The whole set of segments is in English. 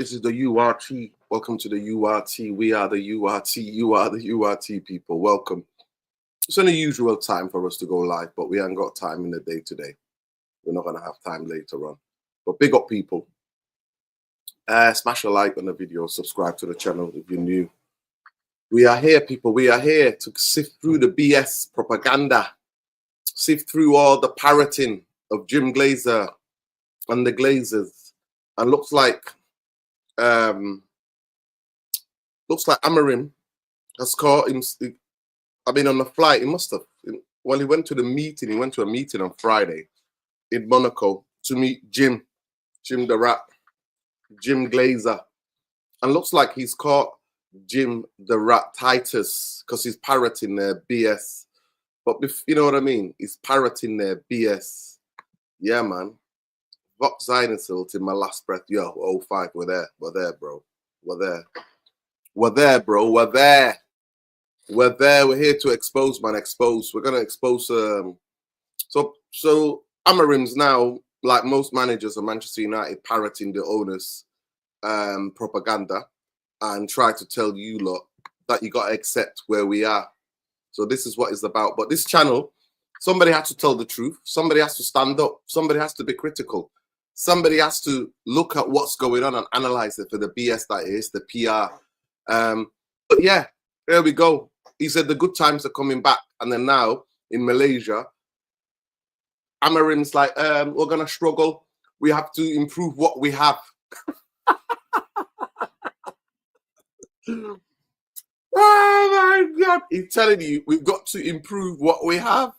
This is the URT. Welcome to the URT. We are the URT. You are the URT people. Welcome. It's an unusual time for us to go live, but we haven't got time in the day today. We're not going to have time later on. But big up, people. Smash a like on the video. Subscribe to the channel if you're new. We are here, people. We are here to sift through the BS propaganda. Sift through all the parroting of Jim Glazer and the Glazers. And looks like Amorim has caught him. I mean, on the flight, he must have. Well, he went to the meeting. He went to a meeting on Friday in Monaco to meet Jim the Rat, Jim Glazer. And looks like he's caught Jim the Rat Titus because he's parroting their BS. But you know what I mean? He's parroting their BS. Yeah, man. Vox Zionist in my last breath. Yo, 05, we're there. We're there, bro. We're there. We're there, bro. We're there. We're there. We're here to expose, man. Expose. We're gonna expose. So Amorim's now, like most managers of Manchester United, parroting the owners' propaganda and try to tell you lot that you gotta accept where we are. So this is what it's about. But this channel, somebody has to tell the truth. Somebody has to stand up. Somebody has to be critical. Somebody has to look at what's going on and analyze it for the BS that is, the PR. But yeah, there we go. He said the good times are coming back. And then now in Malaysia, Amorim's like, we're going to struggle. We have to improve what we have. Oh my God. He's telling you, we've got to improve what we have.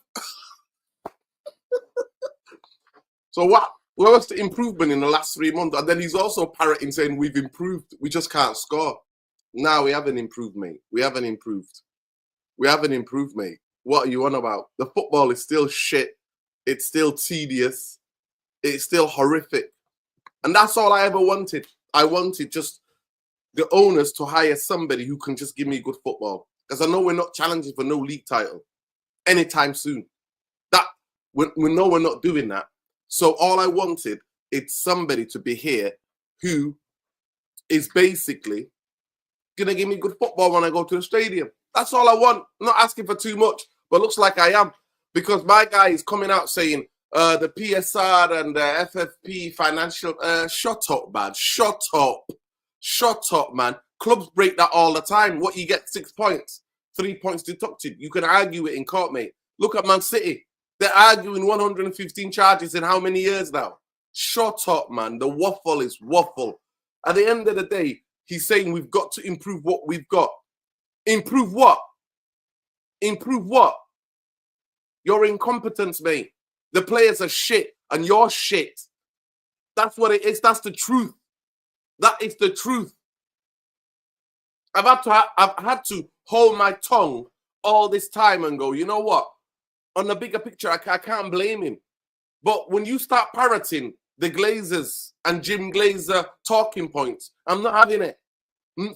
So what? Where was the improvement in the last 3 months? And then he's also parroting saying we've improved. We just can't score. No, we haven't improved, mate. We haven't improved. We haven't improved, mate. What are you on about? The football is still shit. It's still tedious. It's still horrific. And that's all I ever wanted. I wanted just the owners to hire somebody who can just give me good football. Because I know we're not challenging for no league title anytime soon. That we know we're not doing that. So all I wanted is somebody to be here who is basically going to give me good football when I go to the stadium. That's all I want. I'm not asking for too much, but looks like I am. Because my guy is coming out saying the PSR and the FFP financial... shut up, man. Shut up. Shut up, man. Clubs break that all the time. What, you get 6 points? 3 points deducted. You can argue it in court, mate. Look at Man City. They're arguing 115 charges in how many years now? Shut up, man. The waffle is waffle. At the end of the day, he's saying we've got to improve what we've got. Improve what? Improve what? Your incompetence, mate. The players are shit and you're shit. That's what it is. That's the truth. That is the truth. I've had to hold my tongue all this time and go, you know what? On the bigger picture, I can't blame him. But when you start parroting the Glazers and Jim Glazer talking points, I'm not having it.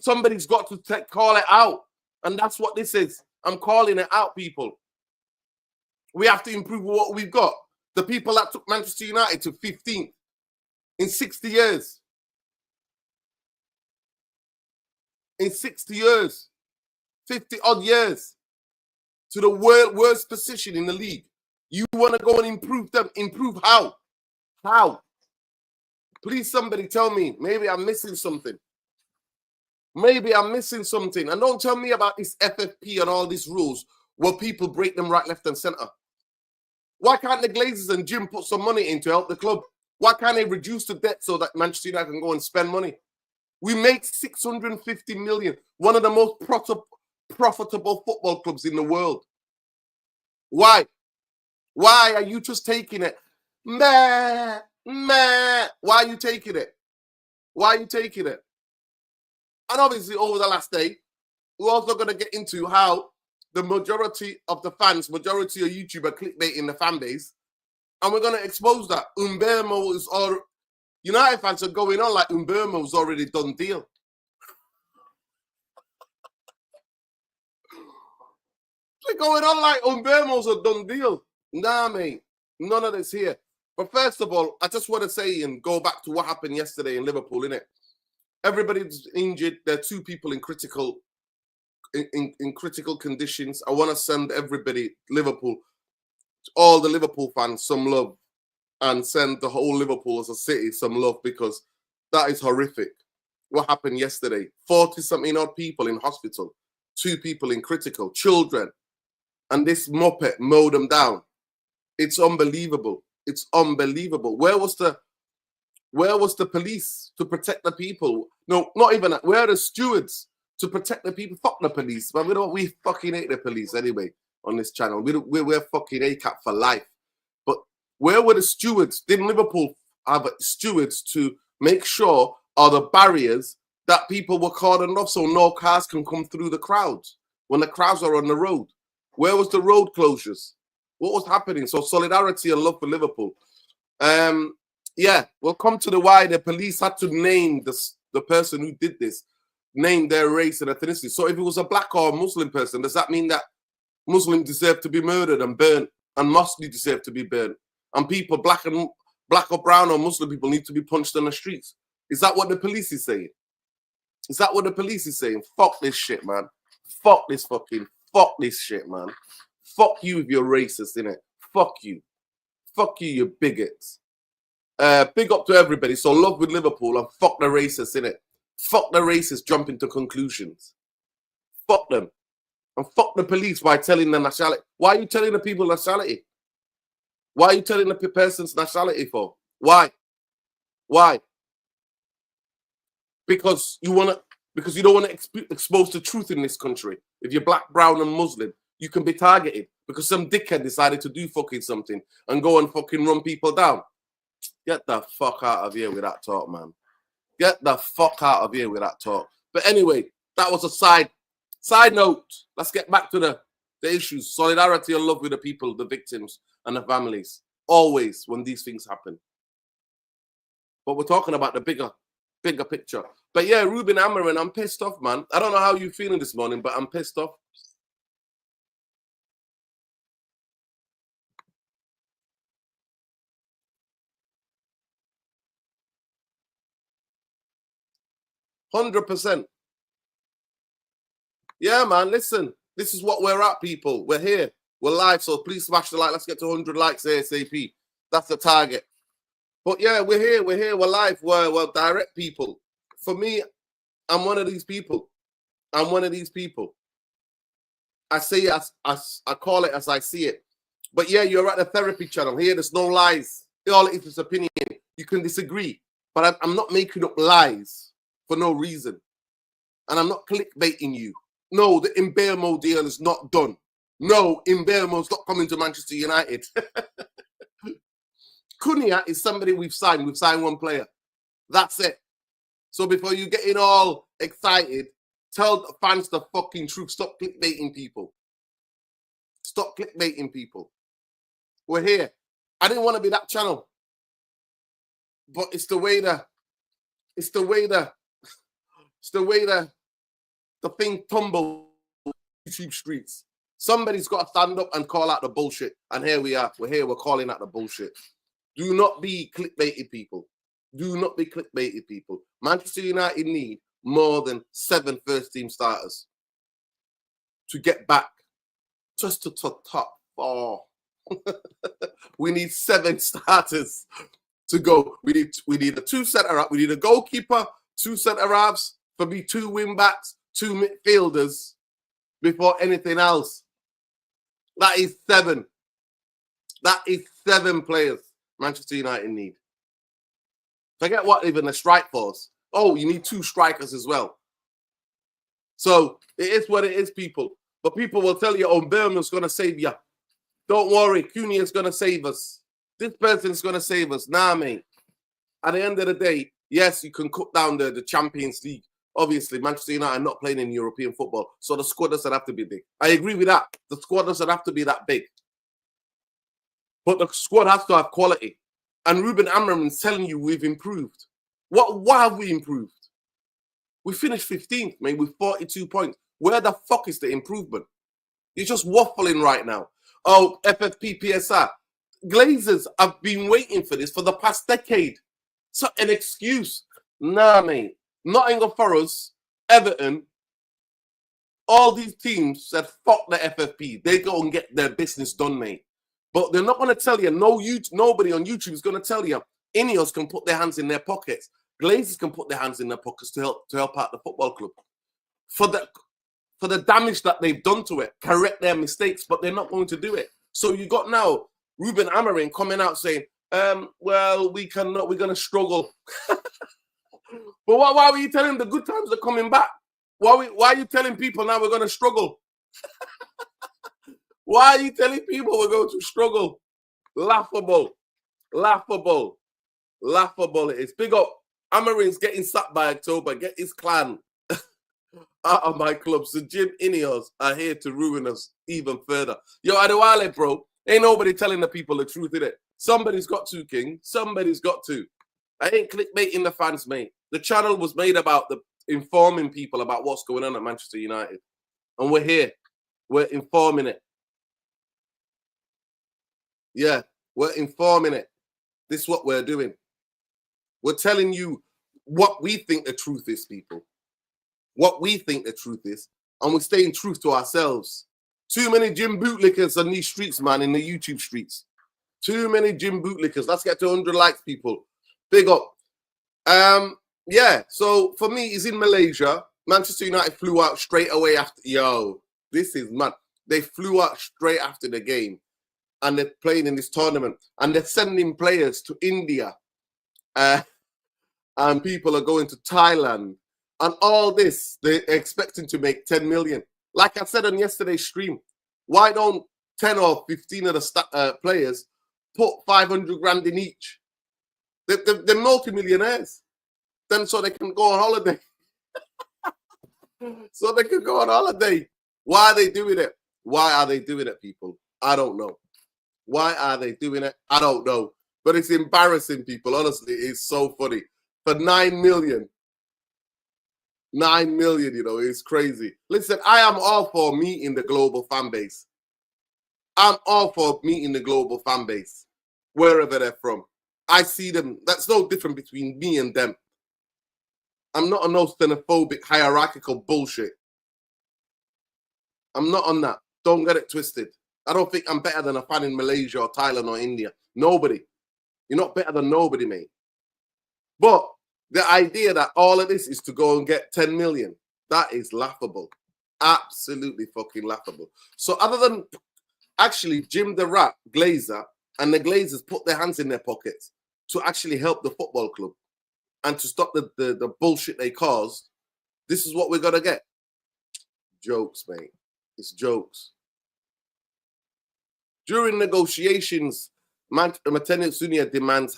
Somebody's got to call it out. And that's what this is. I'm calling it out, people. We have to improve what we've got. The people that took Manchester United to 15th in 60 years. In 60 years. 50-odd years. To the worst position in the league. You want to go and improve them. Improve how? How? Please, somebody tell me. Maybe I'm missing something. Maybe I'm missing something. And don't tell me about this FFP and all these rules where people break them right, left, and centre. Why can't the Glazers and Jim put some money in to help the club? Why can't they reduce the debt so that Manchester United can go and spend money? We make 650 million. One of the most profitable football clubs in the world. Why? Why are you just taking it? Meh. Why are you taking it? Why are you taking it? And obviously, over the last day, we're also going to get into how the majority of the fans, majority of YouTube are clickbaiting the fan base. And we're going to expose that. Umbermo is all... United fans are going on like Umbermo's already done deal. They're going on like Umbermo's a done deal. Nah, mate. None of this here. But first of all, I just want to say and go back to what happened yesterday in Liverpool, innit? Everybody's injured. There are 2 people in critical conditions. I want to send everybody, Liverpool, all the Liverpool fans, some love, and send the whole Liverpool as a city some love, because that is horrific. What happened yesterday? 40-something odd people in hospital, 2 people in critical, children, and this moped mowed them down. It's unbelievable. It's unbelievable. Where was the police to protect the people? No, not even that. Where are the stewards to protect the people? Fuck the police, but we fucking hate the police anyway on this channel. We're fucking ACAP for life. But where were the stewards? Didn't Liverpool have stewards to make sure are the barriers that people were cordoned off so no cars can come through the crowds when the crowds are on the road? Where was the road closures? What was happening? So solidarity and love for Liverpool. Yeah, we'll come to the why the police had to name the person who did this, name their race and ethnicity. So if it was a black or a Muslim person, does that mean that Muslims deserve to be murdered and burnt, and mosques deserve to be burnt, and people black or brown or Muslim people need to be punched on the streets? Is that what the police is saying? Is that what the police is saying? Fuck this shit, man. Fuck this shit, man. Fuck you if you're racist, innit? Fuck you. Fuck you, you bigots. Big up to everybody. So love with Liverpool and fuck the racists, innit? Fuck the racists jumping to conclusions. Fuck them. And fuck the police by telling the nationality. Why are you telling the people nationality? Why are you telling the person's nationality for? Why? Why? Because you don't want to expose the truth in this country. If you're black, brown, and Muslim, you can be targeted because some dickhead decided to do fucking something and go and fucking run people down. Get the fuck out of here with that talk, man. Get the fuck out of here with that talk. But anyway, that was a side note. Let's get back to the issues. Solidarity and love with the people, the victims, and the families. Always when these things happen. But we're talking about the bigger picture. But yeah, Ruben Amorim, I'm pissed off, man. I don't know how you're feeling this morning, but I'm pissed off. %100%. Yeah, man, listen. This is what we're at, people. We're here. We're live, so please smash the like. Let's get to 100 likes ASAP. That's the target. But yeah, we're here. We're live. We're direct people. For me, I'm one of these people. I say it as I call it as I see it. But yeah, you're at the therapy channel. Here, there's no lies. All it is opinion. You can disagree. But I'm not making up lies for no reason. And I'm not clickbaiting you. No, the Mbeumo deal is not done. No, Mbeumo's not coming to Manchester United. Cunha is somebody we've signed. We've signed one player. That's it. So before you getting all excited, tell the fans the fucking truth. Stop clickbaiting people. Stop clickbaiting people. We're here. I didn't want to be that channel. But it's the way the thing tumbles YouTube streets. Somebody's got to stand up and call out the bullshit. And here we are. We're here. We're calling out the bullshit. Do not be clickbaited, people. Do not be clickbaited, people. Manchester United need more than 7 first-team starters to get back just to top 4. We need 7 starters to go. We need a 2 centre-half. We need a goalkeeper, 2 centre-halves, for me 2 wing-backs, 2 midfielders before anything else. That is 7. That is 7 players Manchester United need. Forget what even the strike force. Oh, you need 2 strikers as well. So it is what it is, people. But people will tell you, oh, Birmingham's going to save you. Don't worry, Cunha is going to save us. This person's going to save us. Nah, mate. At the end of the day, yes, you can cut down the Champions League. Obviously, Manchester United are not playing in European football, so the squad doesn't have to be big. I agree with that. The squad doesn't have to be that big. But the squad has to have quality. And Ruben Amorim is telling you we've improved. What have we improved? We finished 15th, mate, with 42 points. Where the fuck is the improvement? You're just waffling right now. Oh, FFP, PSR. Glazers have been waiting for this for the past decade. So an excuse. Nah, mate. Nottingham Forest, Everton, all these teams said, fuck the FFP. They go and get their business done, mate. But they're not going to tell you, nobody on YouTube is going to tell you, Ineos can put their hands in their pockets. Glazers can put their hands in their pockets to help out the football club. For the damage that they've done to it, correct their mistakes, but they're not going to do it. So you got now Ruben Amorim coming out saying, well, we're going to struggle. But why were you telling them the good times are coming back? Why are you telling people now we're going to struggle? Why are you telling people we're going to struggle? Laughable. Laughable. Laughable it is. Big up. Amorim's getting sacked by October. Get his clan out of my club. So Jim Ineos are here to ruin us even further. Yo, Adewale, bro. Ain't nobody telling the people the truth, innit? Somebody's got to, King. Somebody's got to. I ain't clickbaiting the fans, mate. The channel was made about informing people about what's going on at Manchester United. And we're here. We're informing it. Yeah, we're informing it. This is what we're doing. We're telling you what we think the truth is, people. What we think the truth is. And we're staying true to ourselves. Too many gym bootlickers on these streets, man, in the YouTube streets. Too many gym bootlickers. Let's get to 100 likes, people. Big up. Yeah, so for me, it's in Malaysia. Manchester United flew out straight away after. Yo, this is mad. They flew out straight after the game. And they're playing in this tournament. And they're sending players to India. And people are going to Thailand. And all this, they're expecting to make 10 million. Like I said on yesterday's stream, why don't 10 or 15 of the players put 500 grand in each? They're multimillionaires. Then so they can go on holiday. So they can go on holiday. Why are they doing it? Why are they doing it, people? I don't know. Why are they doing it? I don't know. But it's embarrassing, people. Honestly, it's so funny. For 9 million. 9 million, you know, it's crazy. Listen, I am all for meeting the global fan base. I'm all for meeting the global fan base, wherever they're from. I see them. That's no different between me and them. I'm not on no xenophobic, hierarchical bullshit. I'm not on that. Don't get it twisted. I don't think I'm better than a fan in Malaysia or Thailand or India. Nobody. You're not better than nobody, mate. But the idea that all of this is to go and get 10 million, that is laughable. Absolutely fucking laughable. So other than actually Jim the Rat, Glazer, and the Glazers put their hands in their pockets to actually help the football club and to stop the bullshit they caused, this is what we're going to get. Jokes, mate. It's jokes. During negotiations, Martin Sunia demands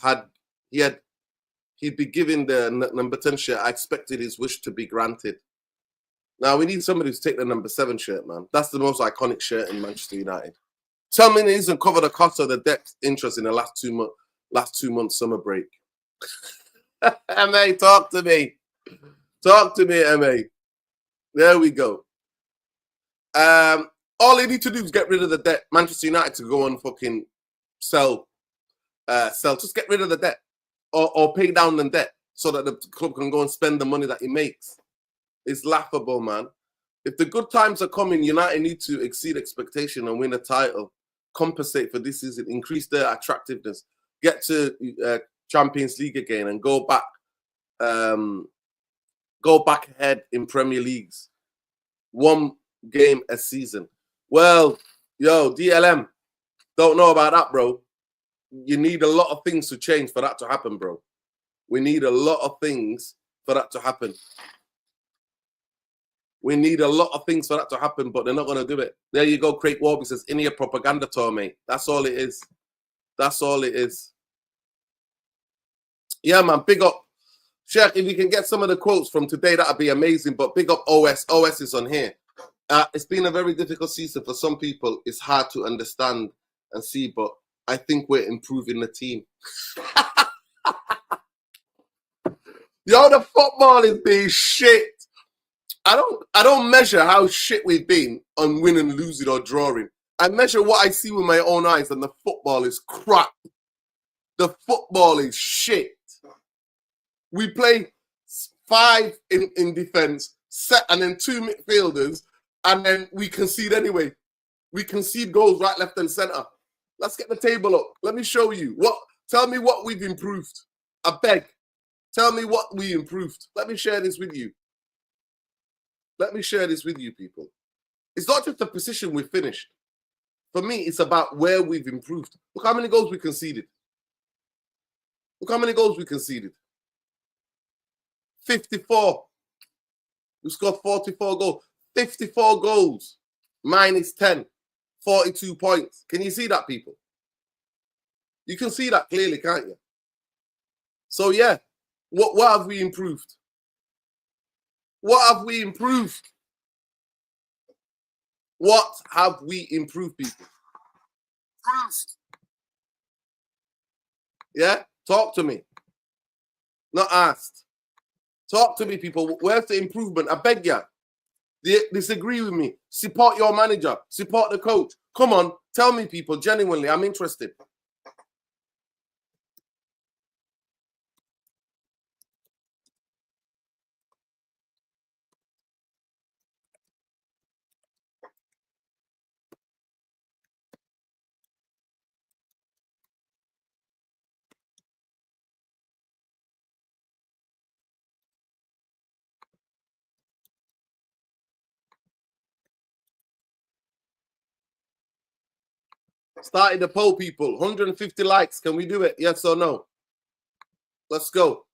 he'd be given the number 10 shirt. I expected his wish to be granted. Now, we need somebody to take the number 7 shirt, man. That's the most iconic shirt in Manchester United. Tell me it isn't cover the cost of the debt interest in the last 2 months summer break. MA, talk to me. Talk to me, MA. There we go. All they need to do is get rid of the debt. Manchester United to go and fucking sell. Just get rid of the debt. Or pay down the debt so that the club can go and spend the money that it makes. It's laughable, man. If the good times are coming, United need to exceed expectation and win a title, compensate for this season, increase their attractiveness, get to Champions League again, and go back ahead in Premier Leagues. 1 game a season. Well, yo, DLM, don't know about that, bro. You need a lot of things to change for that to happen, bro. We need a lot of things for that to happen. We need a lot of things for that to happen, but they're not going to do it. There you go, Craig Warby says, in your propaganda tour, mate. That's all it is. That's all it is. Yeah, man, big up. Sheikh, if you can get some of the quotes from today, that'd be amazing. But big up OS. OS is on here. It's been a very difficult season for some people. It's hard to understand and see, but I think we're improving the team. Yo, the football is being shit. I don't measure how shit we've been on winning, losing, or drawing. I measure what I see with my own eyes, and the football is crap. The football is shit. We play 5 in defense, set, and then 2 midfielders, and then we concede anyway. We concede goals right, left, and center. Let's get the table up. Let me show you. Tell me what we've improved. I beg. Tell me what we improved. Let me share this with you. Let me share this with you, people. It's not just the position we finished. For me, it's about where we've improved. Look how many goals we conceded. Look how many goals we conceded. 54. We scored 44 goals. 54 goals. Minus 10. 42 points. Can you see that, people? You can see that clearly, can't you? So, yeah. What have we improved? What have we improved? What have we improved, people? Yeah? Talk to me. Not asked. Talk to me, people. Where's the improvement? I beg you. Disagree with me. Support your manager. Support the coach. Come on. Tell me, people. Genuinely, I'm interested. Started the poll, people. 150 likes. Can we do it? Yes or no? Let's go.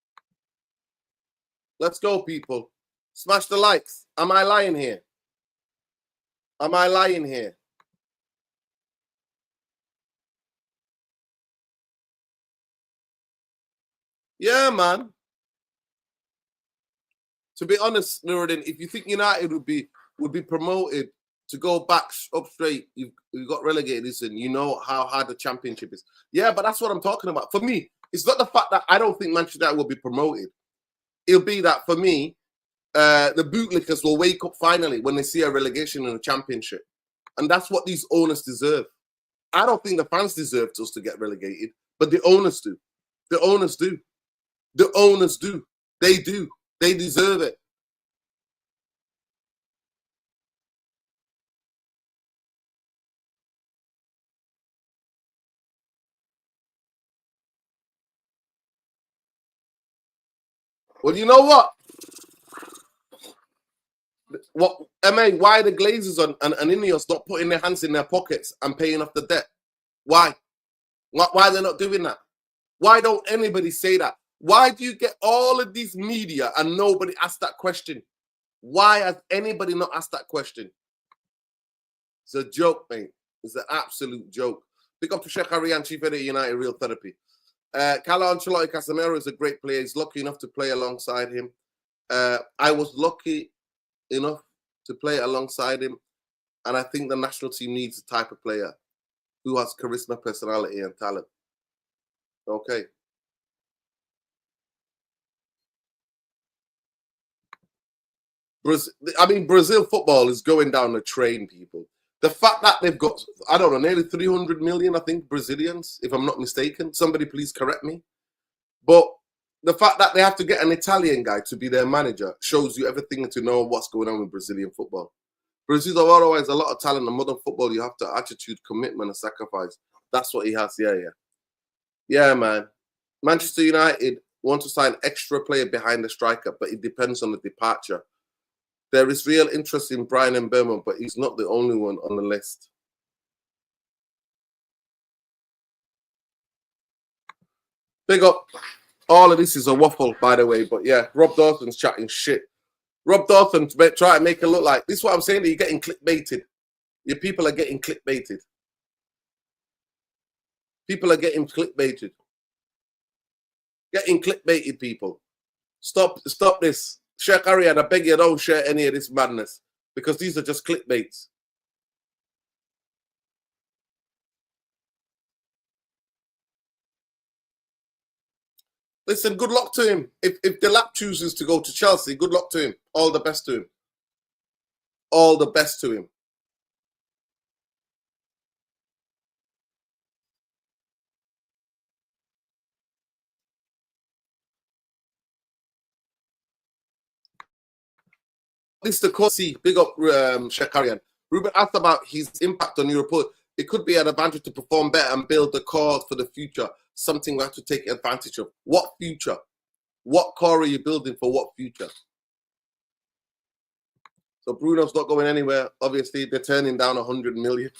Let's go, people. Smash the likes. Am I lying here? Am I lying here? Yeah, man. To be honest, Nuruddin, if you think United would be promoted to go back up straight, you got relegated. Listen, you know how hard the championship is. Yeah, but that's what I'm talking about. For me, it's not the fact that I don't think Manchester United will be promoted. It'll be that for me, the bootlickers will wake up finally when they see a relegation in the championship. And that's what these owners deserve. I don't think the fans deserve us to get relegated, but the owners do. The owners do. The owners do. They do. They deserve it. Well, you know what? MA, why the Glazers and Ineos not putting their hands in their pockets and paying off the debt? Why? Why they're not doing that? Why don't anybody say that? Why do you get all of these media and nobody asked that question? Why has anybody not asked that question? It's a joke, mate. It's an absolute joke. Pick up to Sheikh Arian, Chief Editor, United Real Therapy. Carlo Ancelotti Casemiro is a great player. He's lucky enough to play alongside him. I was lucky enough to play alongside him. And I think the national team needs a type of player who has charisma, personality, and talent. Okay. Brazil football is going down the train, people. The fact that they've got, I don't know, nearly 300 million, I think, Brazilians, if I'm not mistaken. Somebody please correct me. But the fact that they have to get an Italian guy to be their manager shows you everything to know what's going on with Brazilian football. Brazil otherwise a lot of talent in modern football. You have to attitude, commitment, and sacrifice. That's what he has. Yeah, man. Manchester United want to sign extra player behind the striker, but it depends on the departure. There is real interest in Brian Mbeumo, but he's not the only one on the list. Big up. All of this is a waffle, by the way. But yeah, Rob Dawson's chatting shit. Rob Dawson try to make it look like this is what I'm saying. That you're getting clickbaited. Your people are getting clickbaited. People are getting clickbaited. Getting clickbaited, people. Stop this. Sheikh Arian, I beg you, don't share any of this madness because these are just clickbaits. Listen, good luck to him. If Delap chooses to go to Chelsea, good luck to him. All the best to him. All the best to him. This is the cause. Big up Shekarian. Ruben asked about his impact on Liverpool. It could be an advantage to perform better and build the core for the future. Something we have to take advantage of. What future? What core are you building for what future? So Bruno's not going anywhere. Obviously, they're turning down 100 million.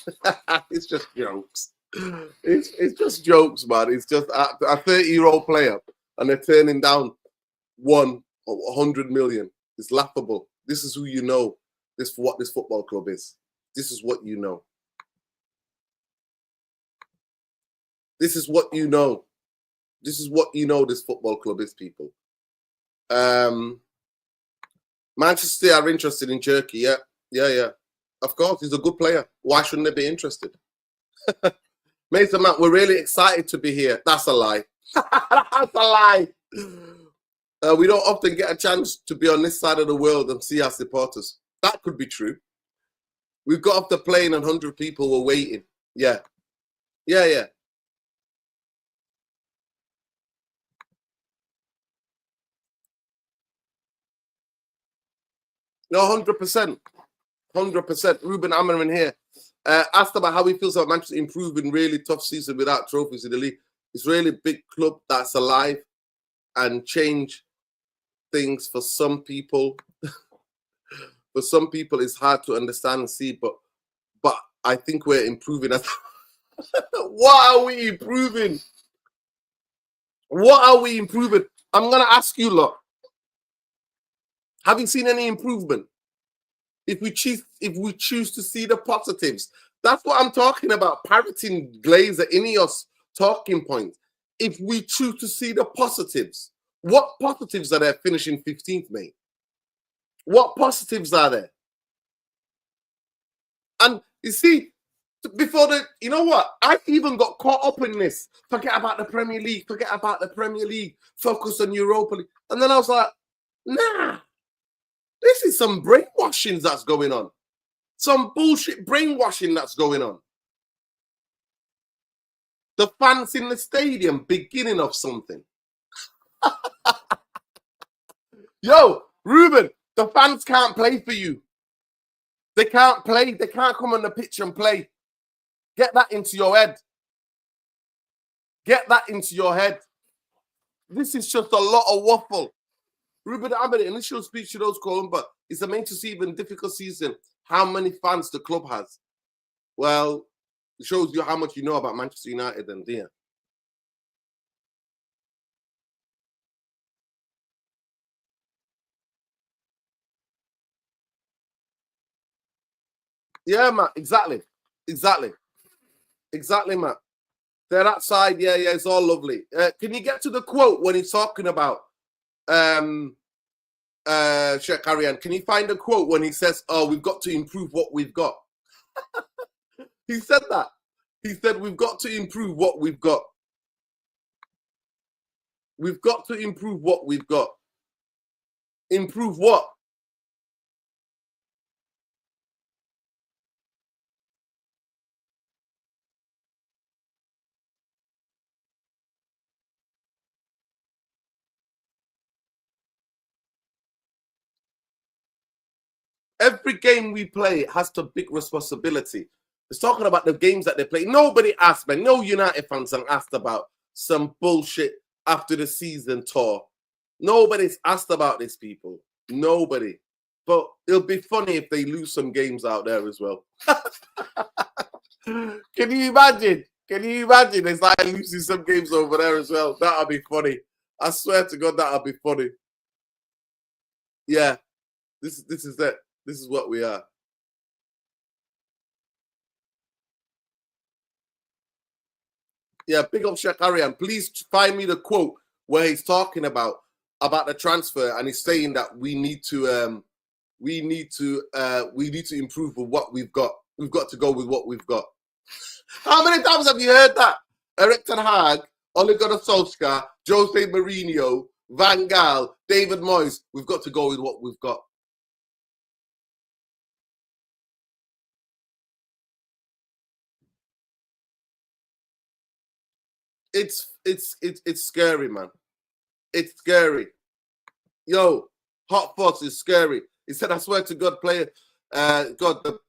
It's just jokes. It's just jokes, man. It's just a 30-year-old player, and they're turning down 100 million. It's laughable. This is who you know. This for what this football club is. This is what you know. This is what you know. This is what you know this football club is, people. Manchester are interested in Cherky. Yeah. Of course, he's a good player. Why shouldn't they be interested? Mason Matt, we're really excited to be here. That's a lie. That's a lie. We don't often get a chance to be on this side of the world and see our supporters. That could be true. We got off the plane and 100 people were waiting. Yeah. No, 100%. 100%. Ruben Amorim here. Asked about how he feels about Manchester improving really tough season without trophies in the league. It's really a big club that's alive and change things for some people. For some people, it's hard to understand and see, but I think we're improving. What are we improving? What are we improving? I'm going to ask you, lot. Have you seen any improvement? If we choose to see the positives, that's what I'm talking about. Parroting, Glazer, Ineos talking points. If we choose to see the positives, what positives are there finishing 15th, mate? What positives are there? And you see, before you know what? I even got caught up in this. Forget about the Premier League. Forget about the Premier League. Focus on Europa League. And then I was like, nah. This is some brainwashing that's going on. Some bullshit brainwashing that's going on. The fans in the stadium, beginning of something. Yo, Ruben, the fans can't play for you. They can't play. They can't come on the pitch and play. Get that into your head. Get that into your head. This is just a lot of waffle. Ruben Amorim, initial speech to those calling, but it's a main to see even difficult season how many fans the club has. Well, it shows you how much you know about Manchester United and dear. Yeah, Matt, exactly, Matt. They're that side, yeah, it's all lovely. Can you get to the quote when he's talking about Shekarian? Can you find a quote when he says, "Oh, we've got to improve what we've got"? He said that. He said, "We've got to improve what we've got. We've got to improve what we've got." Improve what? Every game we play has to big responsibility. It's talking about the games that they play. Nobody asked, man. No United fans are asked about some bullshit after the season tour. Nobody's asked about this, people. Nobody. But it'll be funny if they lose some games out there as well. Can you imagine? Can you imagine? It's like losing some games over there as well. That'll be funny. I swear to God, that'll be funny. Yeah. This is it. This is what we are. Yeah, big up Shekarian. Please find me the quote where he's talking about the transfer, and he's saying that we need to improve with what we've got. We've got to go with what we've got. How many times have you heard that? Erik ten Hag, Ole Gunnar Solskjaer, Jose Mourinho, Van Gaal, David Moyes. We've got to go with what we've got. It's scary, man. It's scary. Yo, hot fuzz is scary. He said, I swear to God, the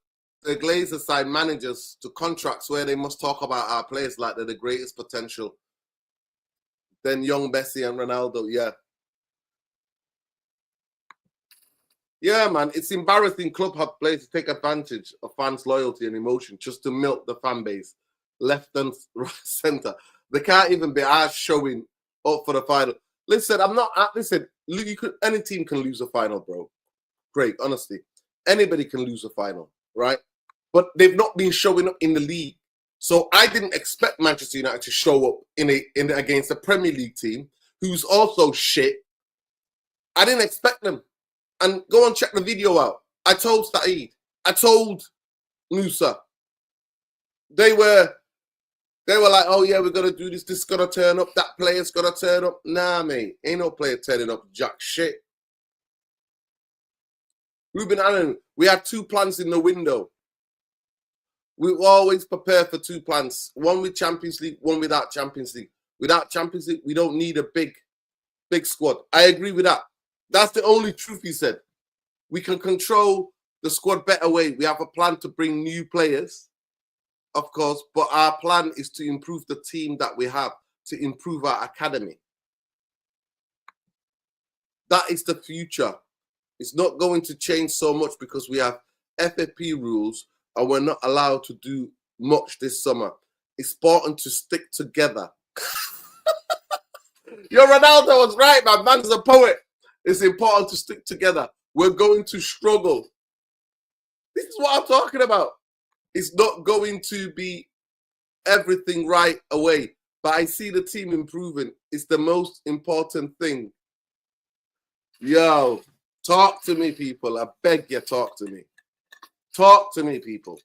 Glazer signed managers to contracts where they must talk about our players like they're the greatest potential. Then young Messi and Ronaldo, yeah. Yeah, man, it's embarrassing club have players to take advantage of fans' loyalty and emotion just to milk the fan base, left and right centre. They can't even be asked showing up for the final. Listen, any team can lose a final, bro. Great, honestly. Anybody can lose a final, right? But they've not been showing up in the league. So I didn't expect Manchester United to show up against a Premier League team who's also shit. I didn't expect them. And go and check the video out. I told Saeed. I told Musa. They were like, oh yeah, we're gonna do this. This is gonna turn up. That player's gonna turn up. Nah, mate, ain't no player turning up. Jack shit. Ruben Amorim, we had 2 plans in the window. We always prepare for 2 plans. One with Champions League, one without Champions League. Without Champions League, we don't need a big squad. I agree with that. That's the only truth he said. We can control the squad better way. We have a plan to bring new players, of course, but our plan is to improve the team that we have, to improve our academy. That is the future. It's not going to change so much because we have FFP rules and we're not allowed to do much this summer. It's important to stick together. Yo, Ronaldo was right, man. Man's a poet. It's important to stick together. We're going to struggle. This is what I'm talking about. It's not going to be everything right away, but I see the team improving. It's the most important thing. Yo, talk to me, people. I beg you, talk to me. Talk to me, people.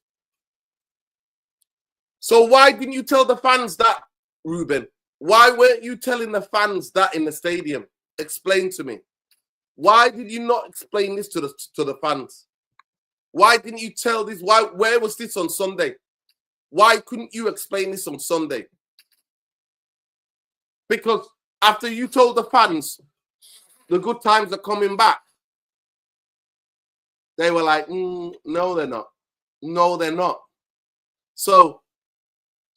So why didn't you tell the fans that, Ruben? Why weren't you telling the fans that in the stadium? Explain to me. Why did you not explain this to the fans? Why didn't you tell this? Where was this on Sunday? Why couldn't you explain this on Sunday? Because after you told the fans the good times are coming back, they were like, no, they're not. No, they're not. So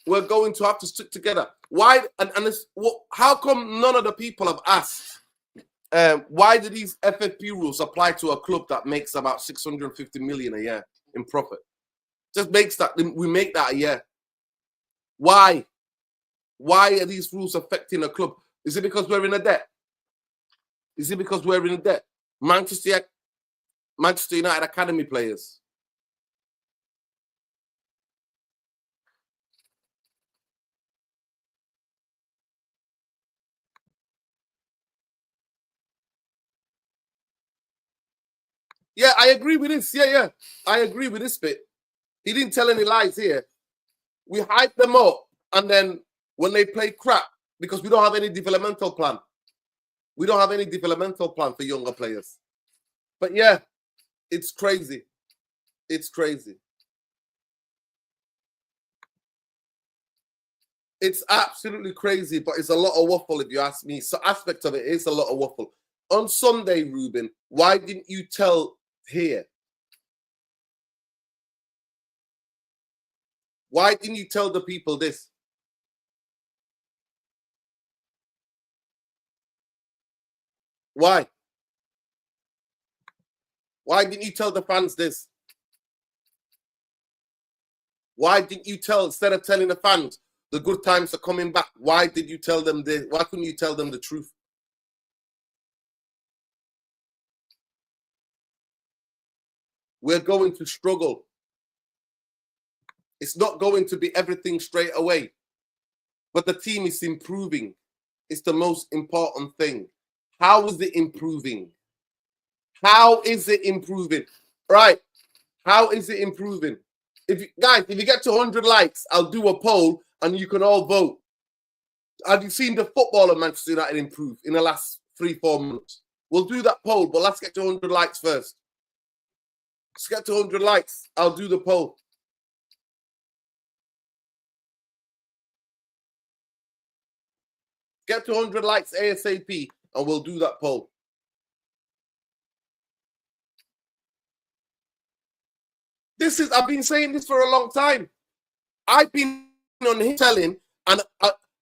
we're going to have to stick together. Why? How come none of the people have asked? Why do these FFP rules apply to a club that makes about 650 million a year in profit? Just makes that, we make that a year. Why? Why are these rules affecting a club? Is it because we're in a debt? Is it because we're in a debt? Manchester United Academy players. Yeah, I agree with this. Yeah. I agree with this bit. He didn't tell any lies here. We hype them up, and then when they play crap, because we don't have any developmental plan. We don't have any developmental plan for younger players. But yeah, it's crazy. It's crazy. It's absolutely crazy, but it's a lot of waffle if you ask me. So aspect of it is a lot of waffle. On Sunday, Ruben, why didn't you tell here? Why didn't you tell the people this? Why? Why didn't you tell the fans this? Why didn't you tell, instead of telling the fans the good times are coming back, why did you tell them this? Why couldn't you tell them the truth? We're going to struggle. It's not going to be everything straight away. But the team is improving. It's the most important thing. How is it improving? How is it improving? Right. How is it improving? If you get to 100 likes, I'll do a poll and you can all vote. Have you seen the football of Manchester United improve in the last 3-4 months? We'll do that poll, but let's get to 100 likes first. Let's get to 100 likes. I'll do the poll. Get to 100 likes ASAP and we'll do that poll. I've been saying this for a long time. I've been on him telling, and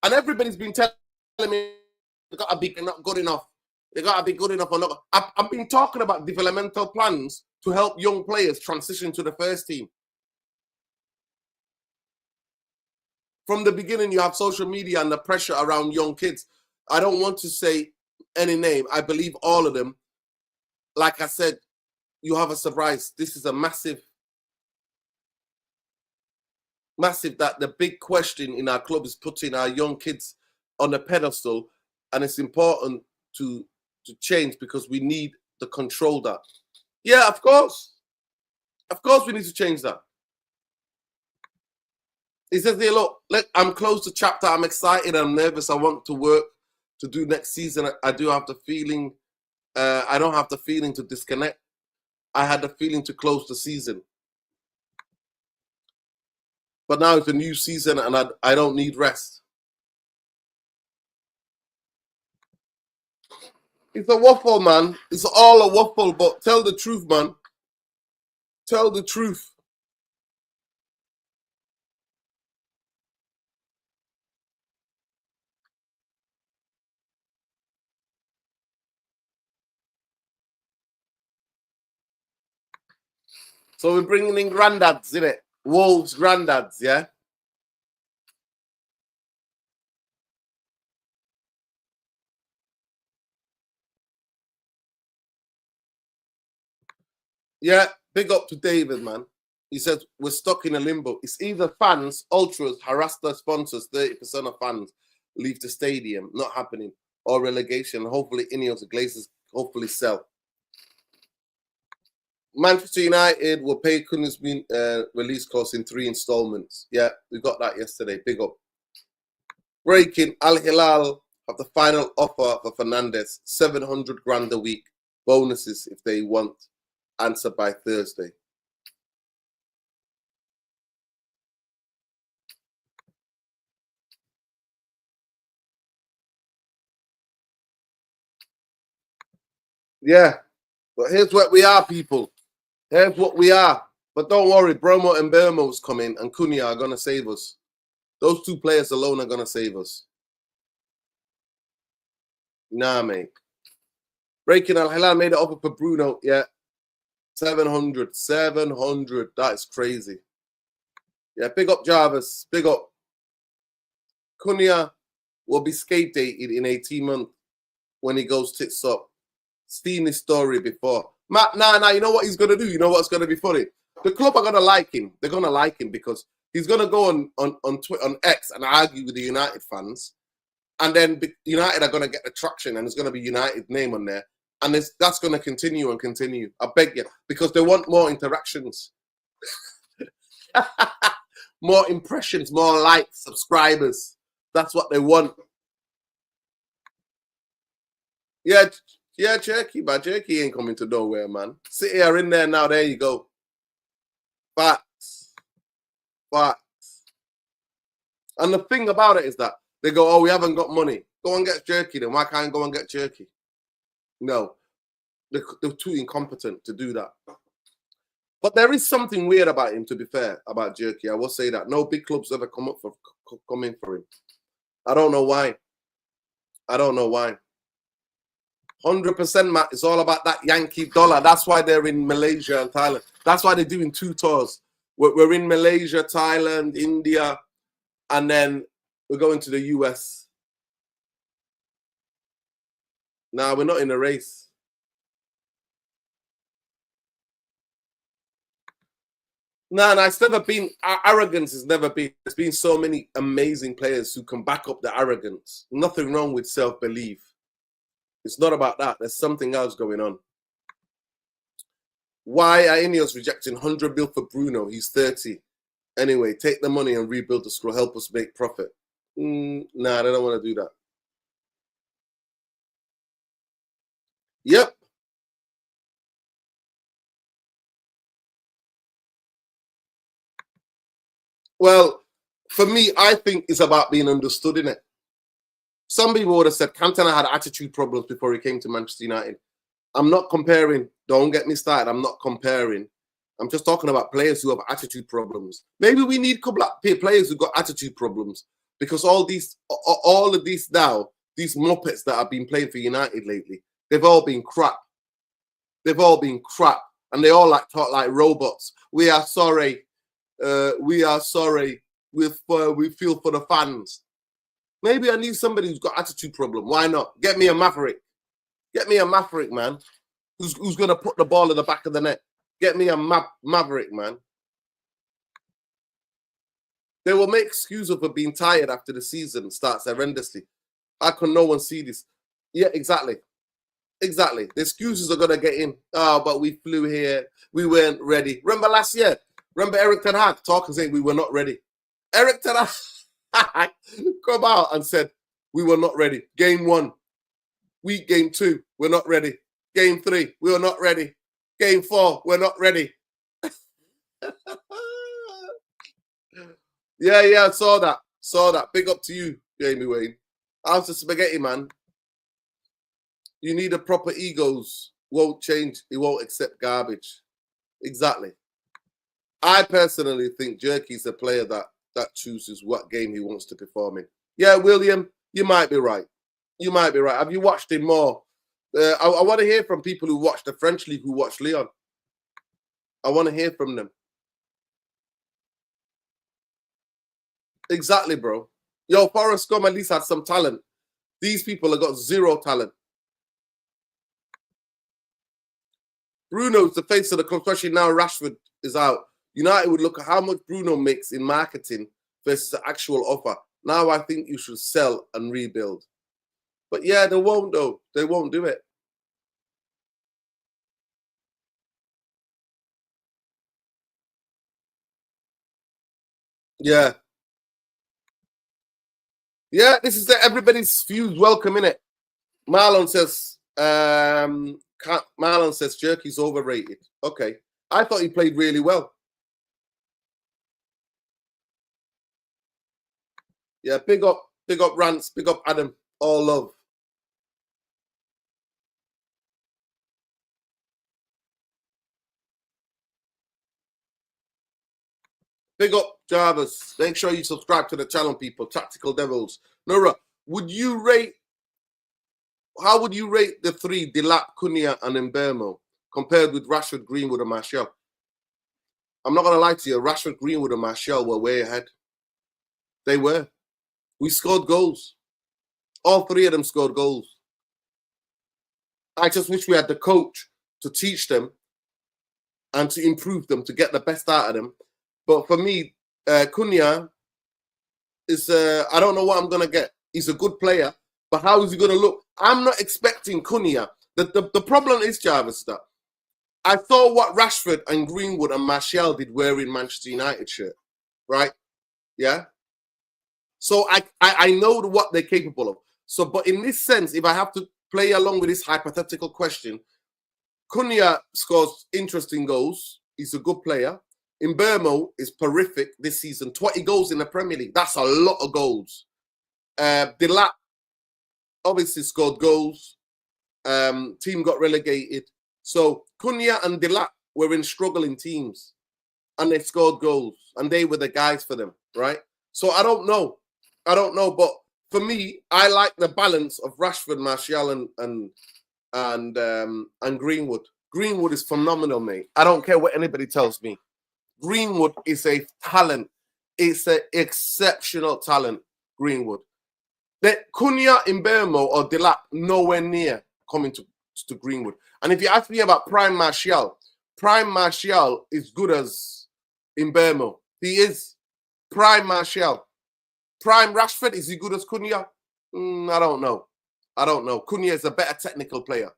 everybody's been telling me they got to be not good enough. They got to be good enough or not. I've been talking about developmental plans to help young players transition to the first team. From the beginning, you have social media and the pressure around young kids. I don't want to say any name. I believe all of them. Like I said, you have a surprise. This is a massive that the big question in our club is putting our young kids on a pedestal, and it's important to change because we need to control that. Yeah, of course we need to change that. He says here, look, I'm close to chapter. I'm excited. I'm nervous. I want to work to do next season. I do have the feeling. I don't have the feeling to disconnect. I had the feeling to close the season. But now it's a new season and I don't need rest. It's a waffle, man. It's all a waffle, but tell the truth, man. Tell the truth. So we're bringing in granddads, innit? Wolves granddads, yeah? Yeah, big up to David, man. He says, we're stuck in a limbo. It's either fans, ultras, harass their sponsors, 30% of fans leave the stadium, not happening, or relegation. Hopefully Ineos and Glazers hopefully sell. Manchester United will pay Kun's release costs in 3 installments. Yeah, we got that yesterday. Big up. Breaking, Al Hilal have the final offer for Fernandez, 700 grand a week. Bonuses if they want. Answer by Thursday. Yeah, but here's what we are, people. Here's what we are. But don't worry, Bromo and Bermo's coming, and Cunha are going to save us. Those 2 players alone are going to save us. Nah, mate. Breaking, Al Hilal made it offer for Bruno. Yeah. 700. 700. That is crazy. Yeah, big up Jarvis. Big up. Cunha will be scapedated in 18 months when he goes tits up. Seen this story before. Nah, you know what he's going to do? You know what's going to be funny? The club are going to like him. They're going to like him because he's going to go on X and argue with the United fans. And then United are going to get the traction and there's going to be United name on there. And that's going to continue and continue. I beg you. Because they want more interactions. More impressions, more likes, subscribers. That's what they want. Yeah, Cherky, but Cherky ain't coming to nowhere, man. City are in there now. There you go. Facts. And the thing about it is that they go, oh, we haven't got money. Go and get Cherky then. Why can't I go and get Cherky? No. They're too incompetent to do that. But there is something weird about him, to be fair, about Cherky. I will say that. No big clubs ever come in for him. I don't know why. 100%, Matt. It's all about that Yankee dollar. That's why they're in Malaysia and Thailand. That's why they're doing 2 tours. We're in Malaysia, Thailand, India, and then we're going to the US. Nah, we're not in a race. Nah, it's never been. Arrogance has never been. There's been so many amazing players who can back up the arrogance. Nothing wrong with self-belief. It's not about that. There's something else going on. Why are Ineos rejecting 100 mil for Bruno? He's 30. Anyway, take the money and rebuild the squad. Help us make profit. Nah, they don't want to do that. Yep. Well, for me, I think it's about being understood, innit? Some people would have said Cantona had attitude problems before he came to Manchester United. I'm not comparing. Don't get me started. I'm not comparing. I'm just talking about players who have attitude problems. Maybe we need a couple of players who've got attitude problems, because all of these now, these Muppets that have been playing for United lately, they've all been crap. They've all been crap. And they all talk like robots. We are sorry. We are sorry. We feel for the fans. Maybe I need somebody who's got attitude problem. Why not? Get me a Maverick. Get me a Maverick, man. Who's going to put the ball in the back of the net. Get me a Maverick, man. They will make excuses for being tired after the season starts horrendously. How can no one see this? Yeah, exactly. Exactly. The excuses are going to get in. Oh, but we flew here. We weren't ready. Remember last year? Remember Eric Ten Hag talking saying we were not ready? Eric Ten Hag come out and said we were not ready. Game 1. Game 2, we're not ready. Game 3, we were not ready. Game 4, we're not ready. Yeah, I saw that. Big up to you, Jamie Wayne. How's the spaghetti, man? You need a proper egos. Won't change. He won't accept garbage. Exactly. I personally think Jerky's a player that chooses what game he wants to perform in. Yeah, William, you might be right. You might be right. Have you watched him more? I want to hear from people who watch the French League, who watch Lyon. I want to hear from them. Exactly, bro. Yo, Forrest Gump at least had some talent. These people have got zero talent. Bruno's the face of the club, especially now Rashford is out. United would look at how much Bruno makes in marketing versus the actual offer. Now I think you should sell and rebuild. But yeah, they won't, though. They won't do it. Yeah. Yeah, this is everybody's views welcome, innit? Marlon says, Jerky's overrated. Okay. I thought he played really well. Yeah, big up Rance, big up Adam. All love. Big up Jarvis. Make sure you subscribe to the channel, people. Tactical Devils. Nora, how would you rate the 3, Delap, Cunha, and Mbeumo, compared with Rashford, Greenwood, and Martial? I'm not going to lie to you. Rashford, Greenwood, and Martial were way ahead. They were. We scored goals. All 3 of them scored goals. I just wish we had the coach to teach them and to improve them, to get the best out of them. But for me, Cunha is, I don't know what I'm going to get. He's a good player, but how is he going to look? I'm not expecting Cunha. The problem is, Jarvis, that I saw what Rashford and Greenwood and Martial did wearing Manchester United shirt, right? Yeah. So I know what they're capable of. So, but in this sense, if I have to play along with this hypothetical question, Cunha scores interesting goals. He's a good player. Mbeumo is terrific this season. 20 goals in the Premier League. That's a lot of goals. Delap obviously scored goals. Team got relegated. So Cunha and Delap were in struggling teams. And they scored goals. And they were the guys for them, right? So I don't know. But for me, I like the balance of Rashford, Martial, and Greenwood. Greenwood is phenomenal, mate. I don't care what anybody tells me. Greenwood is a talent. It's an exceptional talent, Greenwood. That Cunha, Mbeumo, or Delap, nowhere near coming to Greenwood. And if you ask me about Prime Martial is good as Mbeumo. He is. Prime Martial. Prime Rashford, is he good as Cunha? I don't know. Cunha is a better technical player.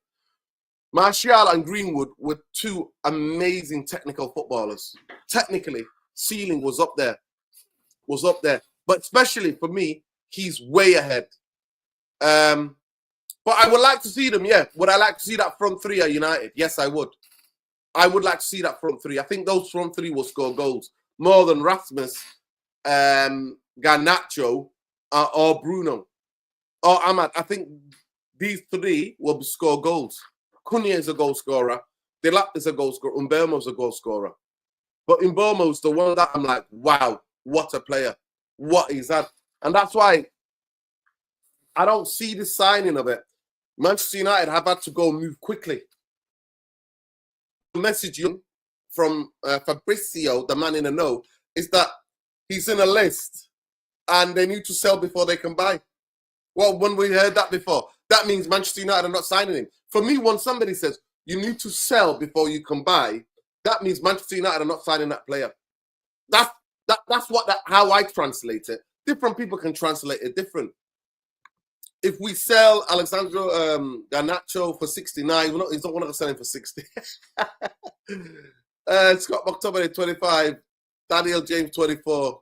Martial and Greenwood were 2 amazing technical footballers. Technically, ceiling was up there. But especially for me, he's way ahead. But I would like to see them, yeah. Would I like to see that front 3 at United? Yes, I would. I would like to see that front 3. I think those front 3 will score goals more than Rasmus, Garnacho, or Bruno, or Ahmad. I think these 3 will score goals. Cunha is a goal scorer. Delap is a goal scorer. Mbeumo is a goal scorer. But in Bomo's the one that I'm like, wow, what a player. What is that? And that's why I don't see the signing of it. Manchester United have had to go move quickly. The message from Fabrizio, the man in the know, is that he's in a list and they need to sell before they can buy. Well, when we heard that before, that means Manchester United are not signing him. For me, when somebody says you need to sell before you can buy, that means Manchester United are not signing that player. That's how I translate it. Different people can translate it different. If we sell Alexandro Garnacho for 69, he's not going to sell him for 60. Scott McTominay 25, Daniel James 24.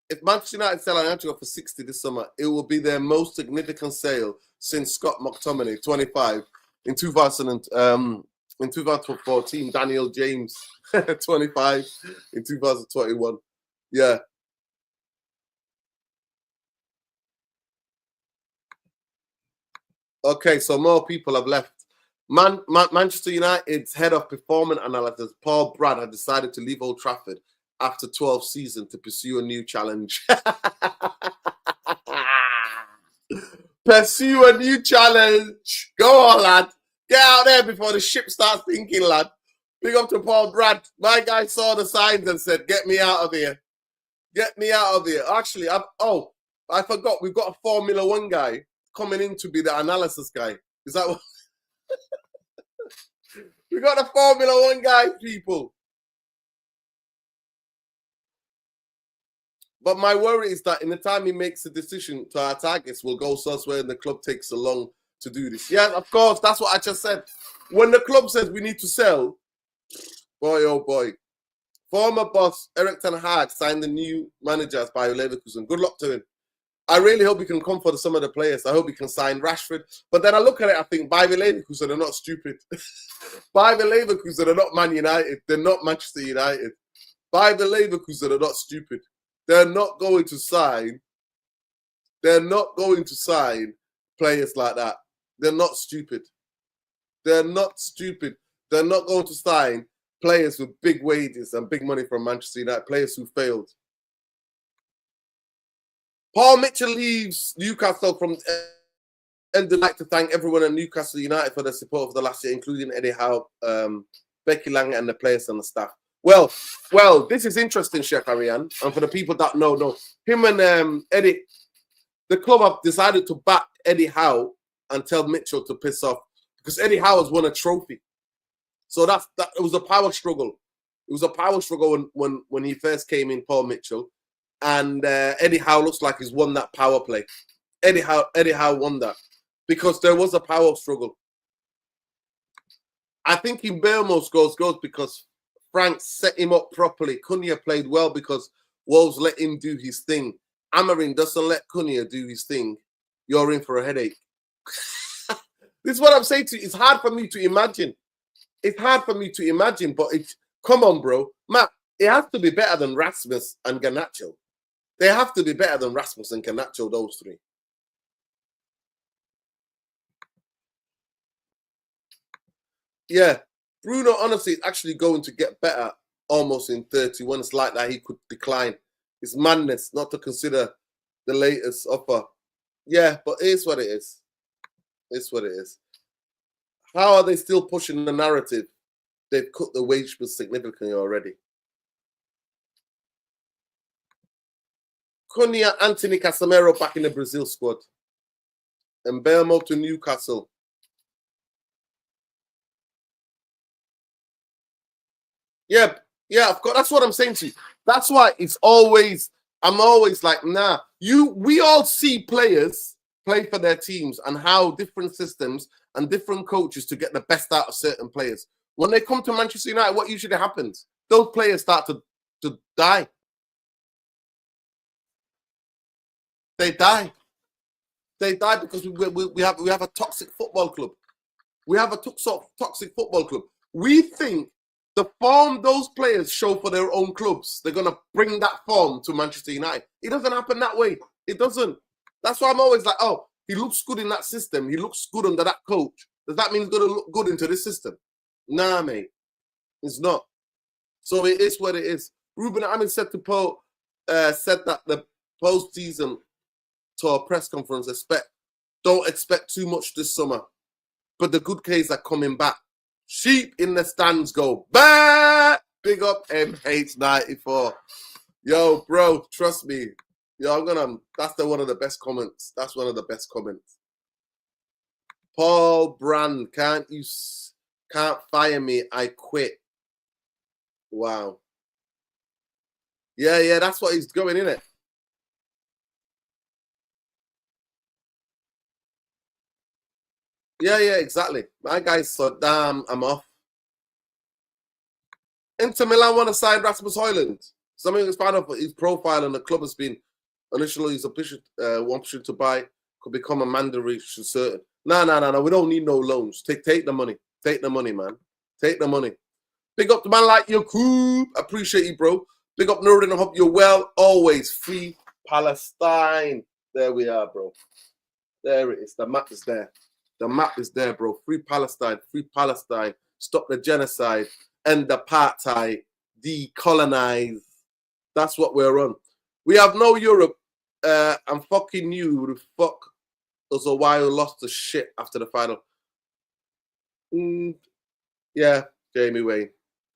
If Manchester United sell Garnacho for 60 this summer, it will be their most significant sale since Scott McTominay 25 in 2014. Daniel James 25 in 2021. Yeah. Okay, so more people have left. Manchester United's head of performance analysis, Paul Brad, had decided to leave Old Trafford after 12 seasons to pursue a new challenge. Pursue a new challenge. Go on, lad. Get out there before the ship starts sinking, lad. Big up to Paul Brad. My guy saw the signs and said, get me out of here. Get me out of here. Actually, I forgot. We've got a Formula One guy coming in to be the analysis guy. Is that what? We got a Formula One guy, people. But my worry is that in the time he makes a decision to our targets, we'll go elsewhere and the club takes so long to do this. Yeah, of course. That's what I just said. When the club says we need to sell, boy, oh boy. Former boss Eric Ten Hag signed the new manager as Bayer Leverkusen. Good luck to him. I really hope he can come for some of the players. I hope he can sign Rashford. But then I look at it, I think Bayer Leverkusen are not stupid. Bayer Leverkusen are not Man United. They're not Manchester United. Bayer Leverkusen are not stupid. They're not going to sign. They're not going to sign players like that. They're not stupid. They're not stupid. They're not going to sign players with big wages and big money from Manchester United, players who failed. Paul Mitchell leaves Newcastle from and I'd like to thank everyone at Newcastle United for their support for the last year, including Eddie Howe, Becky Lang, and the players and the staff. Well, this is interesting, Chef Ariane, and for the people that know, him and Eddie, the club have decided to back Eddie Howe and tell Mitchell to piss off because Eddie Howe has won a trophy. So that it was a power struggle. It was a power struggle when he first came in, Paul Mitchell. And Eddie Howe looks like he's won that power play. Eddie Howe won that because there was a power struggle. I think in Bermo's goes because Frank set him up properly. Cunha played well because Wolves let him do his thing. Amorim doesn't let Cunha do his thing. You're in for a headache. This is what I'm saying to you. It's hard for me to imagine. It's hard for me to imagine, but come on, bro. Matt, it has to be better than Rasmus and Garnacho. They have to be better than Rasmus and Garnacho, those three. Yeah. Bruno, honestly, is actually going to get better almost in 31. It's like that he could decline. It's madness not to consider the latest offer. Yeah, but it is what it is. It's what it is. How are they still pushing the narrative? They've cut the wage bill significantly already. Cunha, Anthony Casemiro back in the Brazil squad. And Bermo to Newcastle. Yeah, of course. That's what I'm saying to you. That's why I'm always like, nah. We all see players play for their teams and how different systems and different coaches to get the best out of certain players. When they come to Manchester United, what usually happens? Those players start to die. They die. They die because we have a toxic football club. We have a toxic football club. We think the form those players show for their own clubs, they're going to bring that form to Manchester United. It doesn't happen that way. It doesn't. That's why I'm always like, oh, he looks good in that system. He looks good under that coach. Does that mean he's going to look good into this system? Nah, mate. It's not. So it is what it is. Ruben Amorim said that the post-season tour press conference don't expect too much this summer, but the good K's are coming back. Sheep in the stands go bah! Big up MH94. Yo, bro, trust me. Yo, that's one of the best comments. That's one of the best comments. Paul Brand, can't fire me, I quit. Wow. Yeah, that's what he's going, innit? Yeah, exactly. My guy's so damn, I'm off. Inter Milan want to sign Rasmus Højlund. Something is found out his profile and the club has been initially his option to buy could become a mandatory certain. No. We don't need no loans. Take the money. Take the money, man. Take the money. Big up the man like Yakub. Appreciate you, bro. Big up Nuruddin. I hope you're well. Always free Palestine. There we are, bro. There it is. The map is there. The map is there, bro. Free Palestine. Free Palestine. Stop the genocide. End apartheid. Decolonize. That's what we're on. We have no Europe. I'm fucking you. Who the fuck us a while lost the shit after the final. Yeah, Jamie Wayne.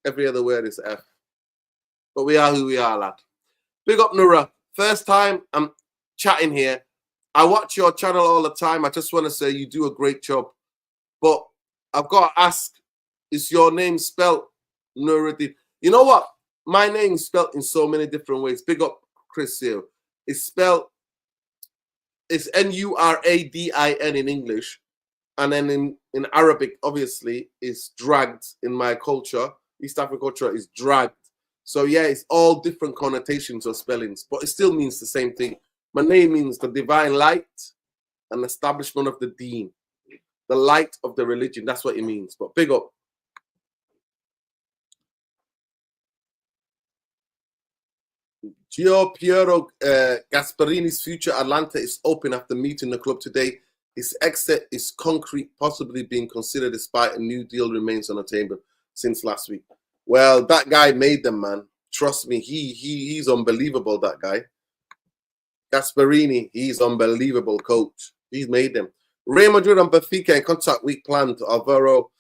Every other word is F. But we are who we are, lad. Big up, Nura. First time I'm chatting here. I watch your channel all the time. I just want to say you do a great job. But I've got to ask, is your name spelled Nuruddin? You know what? My name is spelled in so many different ways. Big up, Chris here. It's Nuradin in English. And then in Arabic, obviously, it's dragged in my culture. East African culture is dragged. So, yeah, it's all different connotations or spellings, but it still means the same thing. My name means the divine light and establishment of the deen, the light of the religion. That's what it means. But big up. Gio Piero Gasparini's future Atlanta is open after meeting the club today. His exit is concrete, possibly being considered despite a new deal remains on the table since last week. Well, that guy made them, man. Trust me, he's unbelievable, that guy. Gasparini, he's unbelievable coach. He's made them. Real Madrid and Benfica in contact week planned. Alvaro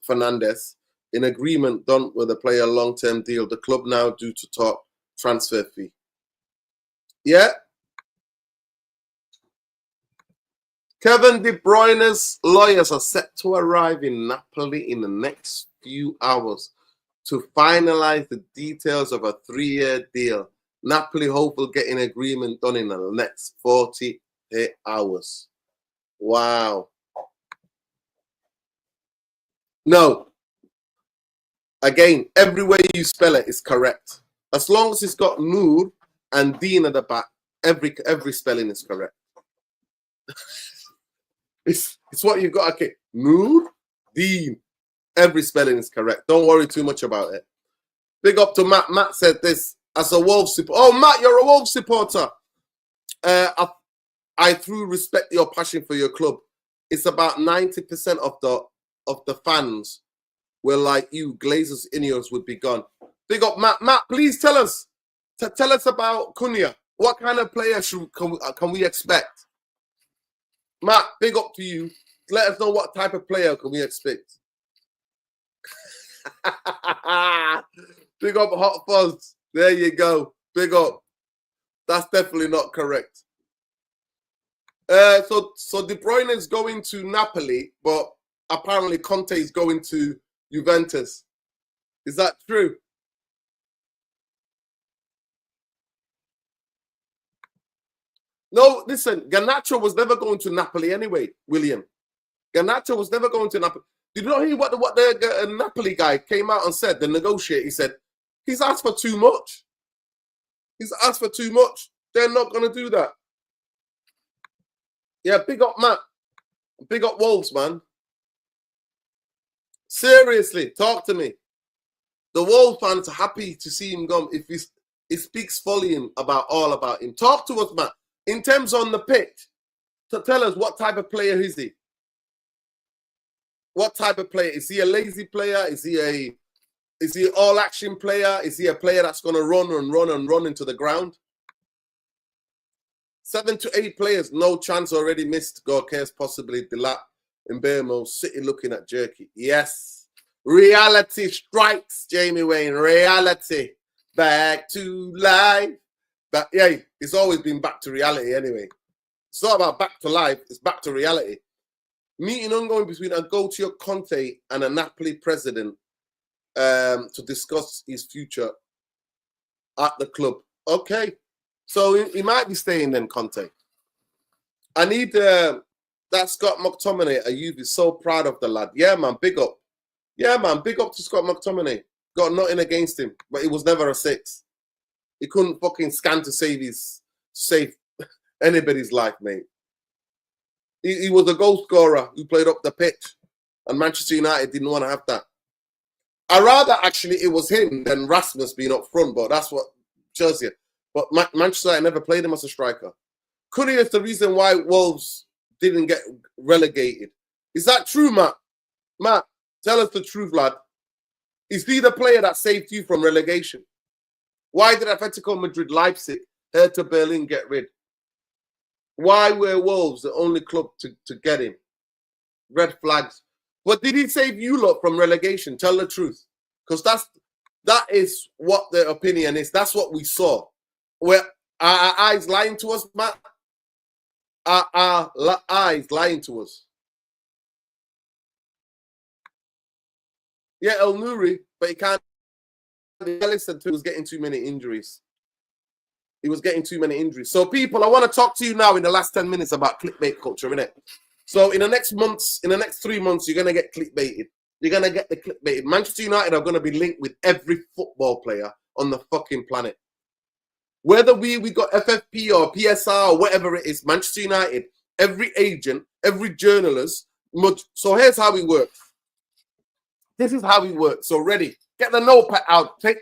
Fernandez in agreement done with the player long-term deal. The club now due to talk transfer fee. Yeah. Kevin De Bruyne's lawyers are set to arrive in Napoli in the next few hours to finalize the details of a 3-year deal. Napoli hope will get an agreement done in the next 48 hours. Wow. No. Again, every way you spell it is correct. As long as it's got Nur and Dean at the back, every spelling is correct. It's what you got. Okay, Nur, Dean. Every spelling is correct. Don't worry too much about it. Big up to Matt. Matt said this as a Wolves supporter. Oh, Matt, you're a Wolves supporter. I through respect your passion for your club. It's about 90% of the fans were like you. Glazers, Ineos would be gone. Big up, Matt. Matt, please tell us. Tell us about Cunha. What kind of player can we expect? Matt, big up to you. Let us know what type of player can we expect. Big up, Hot Fuzz. There you go. Big up. That's definitely not correct. So De Bruyne is going to Napoli, but apparently Conte is going to Juventus. Is that true? No, listen, Garnacho was never going to Napoli anyway, William. Garnacho was never going to Napoli. Did you know what the Napoli guy came out and said, the negotiator? He said, he's asked for too much. He's asked for too much. They're not going to do that. Yeah, big up, Matt. Big up Wolves, man. Seriously, talk to me. The Wolves fans are happy to see him go. If it speaks volume about him. Talk to us, Matt. In terms on the pitch, to tell us what type of player is he? what type of player? Is he a lazy player? Is he an all-action player? Is he a player that's going to run and run and run into the ground? 7 to 8 players, no chance, already missed. Gorkes, possibly Dilat, Mbemo, City looking at Jerky. Yes. Reality strikes, Jamie Wayne. Reality. Back to life. But yeah, it's always been back to reality anyway. It's not about back to life, it's back to reality. Meeting ongoing between Antonio Conte and a Napoli president to discuss his future at the club. Okay. So he might be staying then, Conte. I need that Scott McTominay. A youth is so proud of the lad. Yeah, man, big up. Yeah, man, big up to Scott McTominay. Got nothing against him, but he was never a 6. He couldn't fucking scan to save anybody's life, mate. He was a goal scorer who played up the pitch, and Manchester United didn't want to have that. I rather actually it was him than Rasmus being up front, but that's what shows you. But Manchester United never played him as a striker. Could he is the reason why Wolves didn't get relegated? Is that true, Matt? Matt, tell us the truth, lad. Is he the player that saved you from relegation? Why did Atletico Madrid, Leipzig, Hertha Berlin get rid? Why were Wolves the only club to get him? Red flags. But did he save you lot from relegation? Tell the truth. Because that is what the opinion is. That's what we saw. Where our eyes lying to us, Matt? Our eyes lying to us. Yeah, El Nouri, but he can't listen to. He was getting too many injuries. He was getting too many injuries. So, people, I want to talk to you now in the last 10 minutes about clickbait culture, innit? So, in the next 3 months, you're going to get clickbaited. You're going to get the clickbaited. Manchester United are going to be linked with every football player on the fucking planet. Whether we got FFP or PSR or whatever it is, Manchester United, every agent, every journalist. So, here's how we work. This is how we work. So, ready. Get the notepad out. Take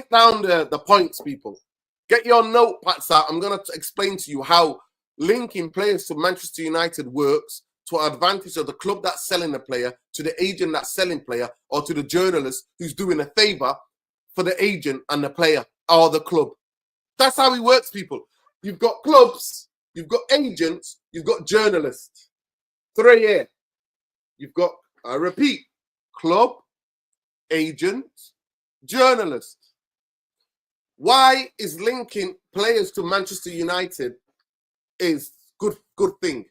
down the points, people. Get your notepads out. I'm going to explain to you how linking players to Manchester United works to advantage of the club that's selling the player, to the agent that's selling player, or to the journalist who's doing a favor for the agent and the player or the club. That's how it works, people. You've got clubs, you've got agents, you've got journalists. 3 here. You've got, I repeat, club, agent, journalist. Why is linking players to Manchester United is good thing?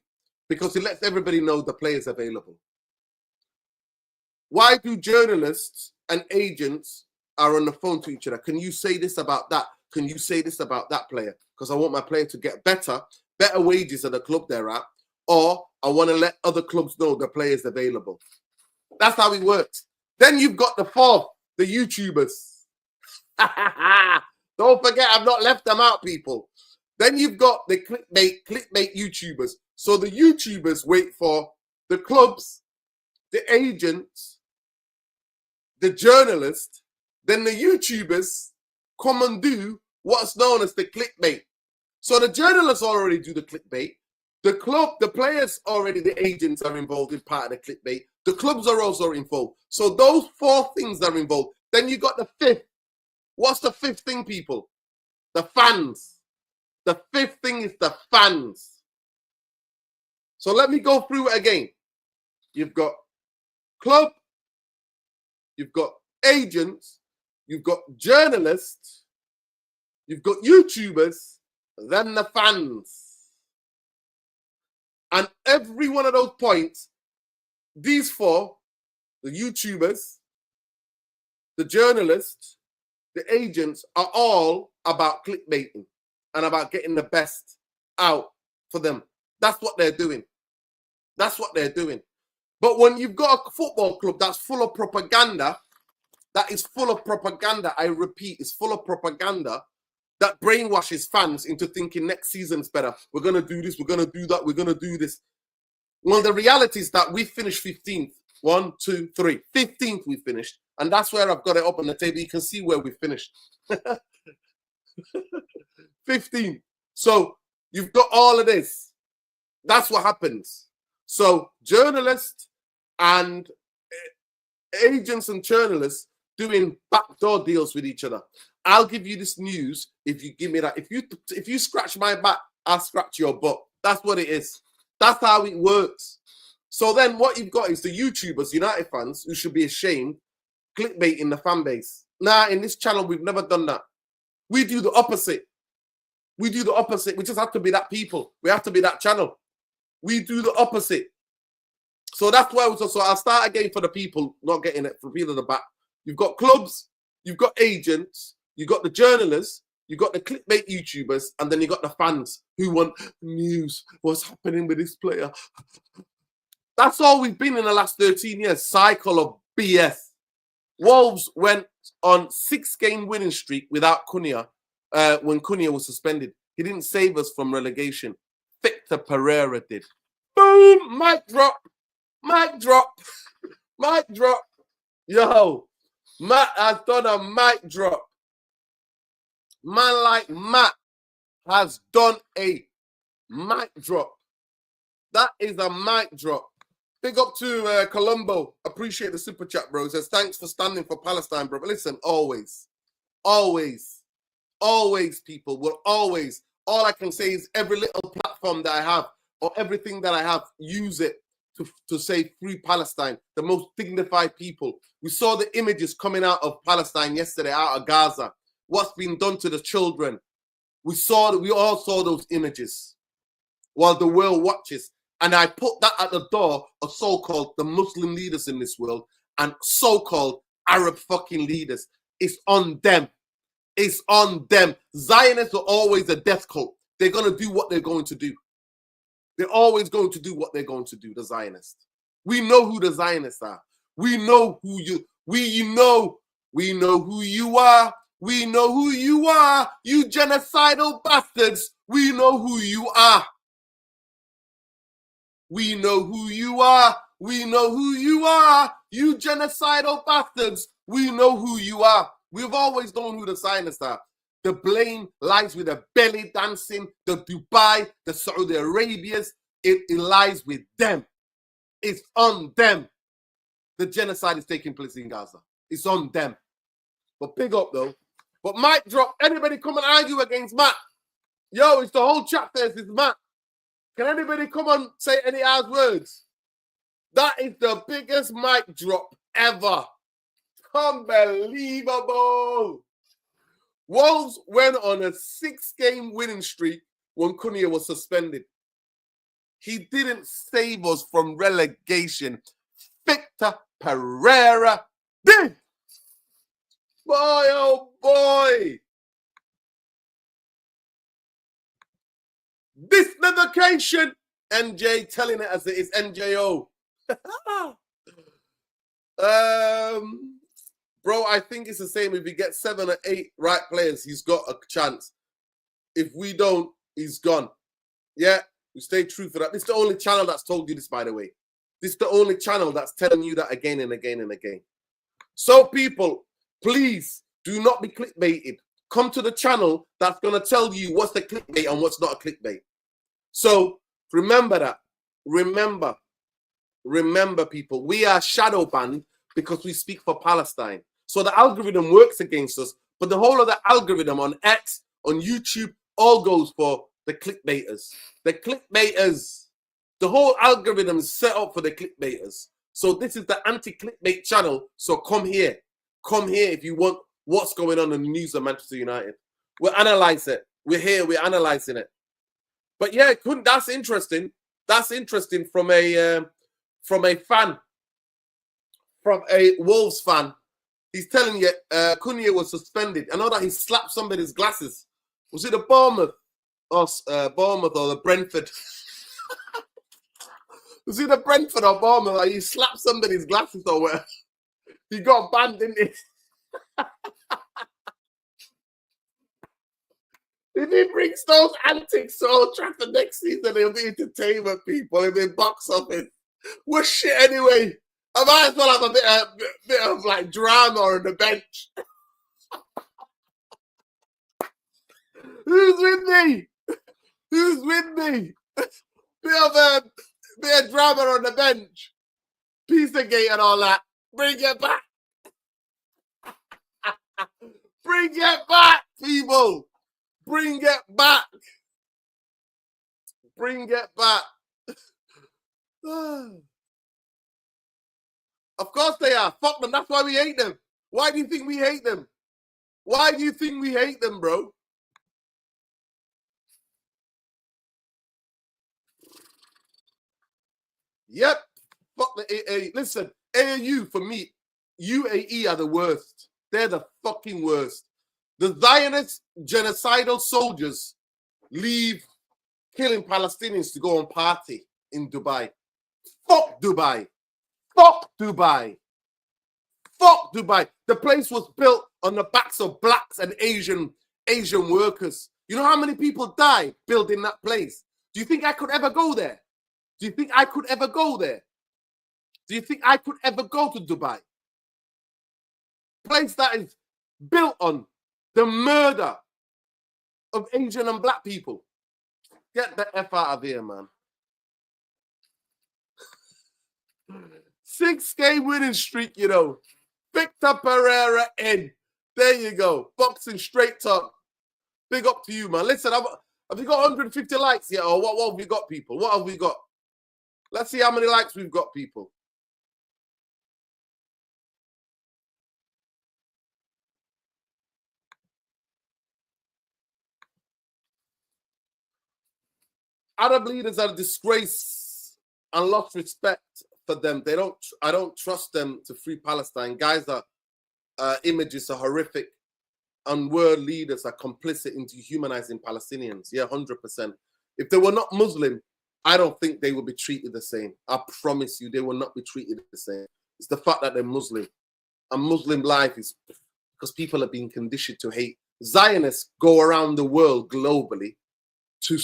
Because it lets everybody know the players available. Why do journalists and agents are on the phone to each other? Can you say this about that? Can you say this about that player? Because I want my player to get better wages at the club they're at, or I want to let other clubs know the players available. That's how it works. Then you've got the fourth, the YouTubers. Don't forget, I've not left them out, people. Then you've got the clickbait YouTubers. So the YouTubers wait for the clubs, the agents, the journalists, then the YouTubers come and do what's known as the clickbait. So the journalists already do the clickbait. The club, the players already, the agents are involved in part of the clickbait. The clubs are also involved. So those 4 things are involved. Then you got the 5th. What's the 5th thing, people? The fans. The 5th thing is the fans. So let me go through it again. You've got club, you've got agents, you've got journalists, you've got YouTubers, then the fans. And every one of those points, these 4, the YouTubers, the journalists, the agents, are all about clickbaiting and about getting the best out for them. That's what they're doing. That's what they're doing. But when you've got a football club that's full of propaganda, that is full of propaganda, I repeat, is full of propaganda that brainwashes fans into thinking next season's better. We're going to do this, we're going to do that, we're going to do this. Well, the reality is that we finished 15th. 1, 2, 3. 15th we finished. And that's where I've got it up on the table. You can see where we finished. 15. So you've got all of this. That's what happens. So journalists, and agents and journalists doing backdoor deals with each other. I'll give you this news if you give me that. If you scratch my back, I'll scratch your butt. That's what it is. That's how it works. So then what you've got is the YouTubers, United fans, who should be ashamed, clickbaiting the fan base. Nah, in this channel, we've never done that. We do the opposite. We do the opposite. We just have to be that people. We have to be that channel. We do the opposite. So that's why. So I'll start again for the people not getting it, for people at the back. You've got clubs, you've got agents, you've got the journalists, you've got the clickbait YouTubers, and then you've got the fans who want news. What's happening with this player? That's all we've been in the last 13 years. Cycle of BS. Wolves went on 6-game winning streak without Cunha when Cunha was suspended. He didn't save us from relegation. Victor Pereira did. Boom! Mic drop. Mic drop. Mic drop. Yo, Matt has done a mic drop. Man like Matt has done a mic drop. That is a mic drop. Big up to Colombo. Appreciate the super chat, bro. Says, thanks for standing for Palestine, bro. But listen, always, people, will always. All I can say is every little platform that I have or everything that I have, use it to say free Palestine, the most dignified people. We saw the images coming out of Palestine yesterday, out of Gaza. What's been done to the children. We all saw those images while the world watches. And I put that at the door of so-called the Muslim leaders in this world and so-called Arab fucking leaders. It's on them. It's on them. Zionists are always a death cult. They're going to do what they're going to do. They're always going to do what they're going to do, the Zionists. We know who the Zionists are. We know who you are. We know who you are, you genocidal bastards. We know who you are. We know who you are. We know who you are, you genocidal bastards. We know who you are. We've always known who the Zionists are. The blame lies with the belly dancing, the Dubai, the Saudi Arabias. It lies with them. It's on them. The genocide is taking place in Gaza. It's on them. But big up, though. But mic drop. Anybody come and argue against Matt? Yo, it's the whole chat there. It's Matt. Can anybody come and say any hard words? That is the biggest mic drop ever. Unbelievable. Wolves went on a 6-game winning streak when Cunha was suspended. He didn't save us from relegation. Victor Pereira did. Boy, oh boy. Dislocation. NJ telling it as it is, NJO. Bro, I think it's the same. If we get 7 or 8 right players, he's got a chance. If we don't, he's gone. Yeah, we stay true for that. This is the only channel that's told you this, by the way. This is the only channel that's telling you that again and again and again. So, people, please do not be clickbaited. Come to the channel that's going to tell you what's the clickbait and what's not a clickbait. So, remember that. Remember, people, we are shadow banned because we speak for Palestine. So the algorithm works against us, but the whole of the algorithm on X, on YouTube, all goes for the clickbaiters. The clickbaiters. The whole algorithm is set up for the clickbaiters. So this is the anti-clickbait channel. So come here. Come here if you want what's going on in the news of Manchester United. We'll analyze it. We're here. We're analyzing it. But yeah, that's interesting. That's interesting from a fan. From a Wolves fan. He's telling you Cunha was suspended. I know that he slapped somebody's glasses. Was it the Bournemouth or the Brentford? Was it the Brentford or Bournemouth? Like he slapped somebody's glasses or whatever. He got banned, didn't he? If he brings those antics to Old Trafford next season, he'll be entertainment, people. He'll be box office. We're shit anyway. I might as well have a bit of like drama on the bench. Who's with me? Who's with me? Bit of drama on the bench. Pizzagate and all that. Bring it back. Bring it back, people. Bring it back. Bring it back. Of course they are. Fuck them. That's why we hate them. Why do you think we hate them? Why do you think we hate them, bro? Yep. Fuck the AA. Listen, AAU for me, UAE are the worst. They're the fucking worst. The Zionist genocidal soldiers leave killing Palestinians to go and party in Dubai. Fuck Dubai. Fuck Dubai. Fuck Dubai. The place was built on the backs of blacks and Asian workers. You know how many people died building that place? Do you think I could ever go there? Do you think I could ever go there? Do you think I could ever go to Dubai? Place that is built on the murder of Asian and black people. Get the F out of here, man. 6K winning streak, you know. Victor Pereira in. There you go. Boxing straight top. Big up to you, man. Listen, have you got 150 likes yet? Or what have we got, people? What have we got? Let's see how many likes we've got, people. Arab leaders are a disgrace and lost respect for them. I don't trust them to free Palestine. Guys, images are horrific, and world leaders are complicit in dehumanizing Palestinians. Yeah, 100%. If they were not Muslim, I don't think they will be treated the same. I promise you, they will not be treated the same. It's the fact that they're Muslim. And Muslim life is because people are being conditioned to hate. Zionists go around the world globally to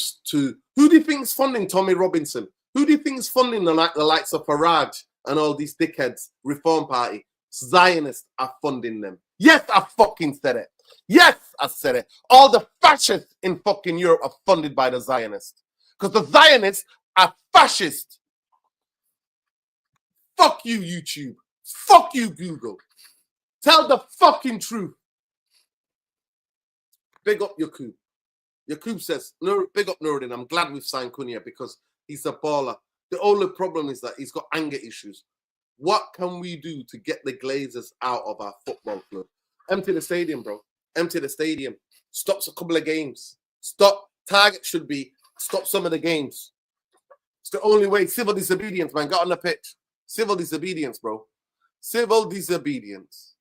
who do you think is funding Tommy Robinson? Who do you think is funding the likes of Farage and all these dickheads, Reform Party? Zionists are funding them. Yes, I fucking said it. Yes, I said it. All the fascists in fucking Europe are funded by the Zionists. Because the Zionists are fascist. Fuck you, YouTube. Fuck you, Google. Tell the fucking truth. Big up Yakub. Yakub says, no, big up Nuruddin. I'm glad we've signed Cunha because he's a baller. The only problem is that he's got anger issues. What can we do to get the Glazers out of our football club? Empty the stadium, bro. Empty the stadium. Stop a couple of games. Stop. Target should be stop some of the games. It's the only way. Civil disobedience, man. Got on the pitch. Civil disobedience, bro. Civil disobedience.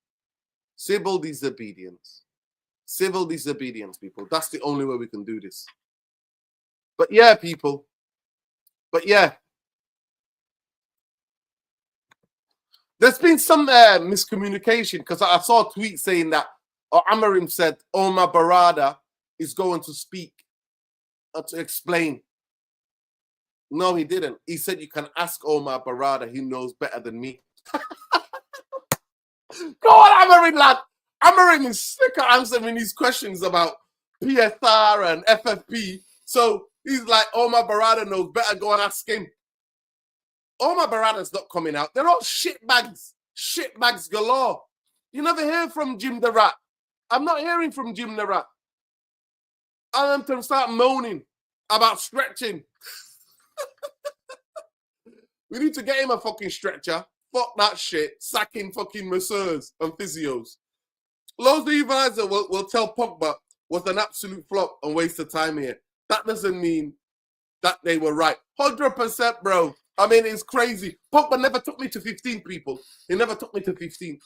Civil disobedience. Civil disobedience, people. That's the only way we can do this. But yeah, people. But yeah. There's been some miscommunication because I saw a tweet saying that Amorim said Omar Barada is going to speak to explain. No, he didn't. He said you can ask Omar Barada. He knows better than me. Go on, Amorim, lad. Amorim is sick of answering these questions about PSR and FFP. So he's like, Omar Barada knows better. Go and ask him. Omar Barada's not coming out. They're all shitbags. Shitbags galore. You never hear from Jim the Rat. I'm not hearing from Jim the Rat. I want to start moaning about stretching. We need to get him a fucking stretcher. Fuck that shit. Sacking fucking masseurs and physios. Loads of you guys will tell Pogba was an absolute flop and waste of time here. That doesn't mean that they were right. 100%, bro. I mean, it's crazy. Pogba never took me to 15, people. He never took me to 15.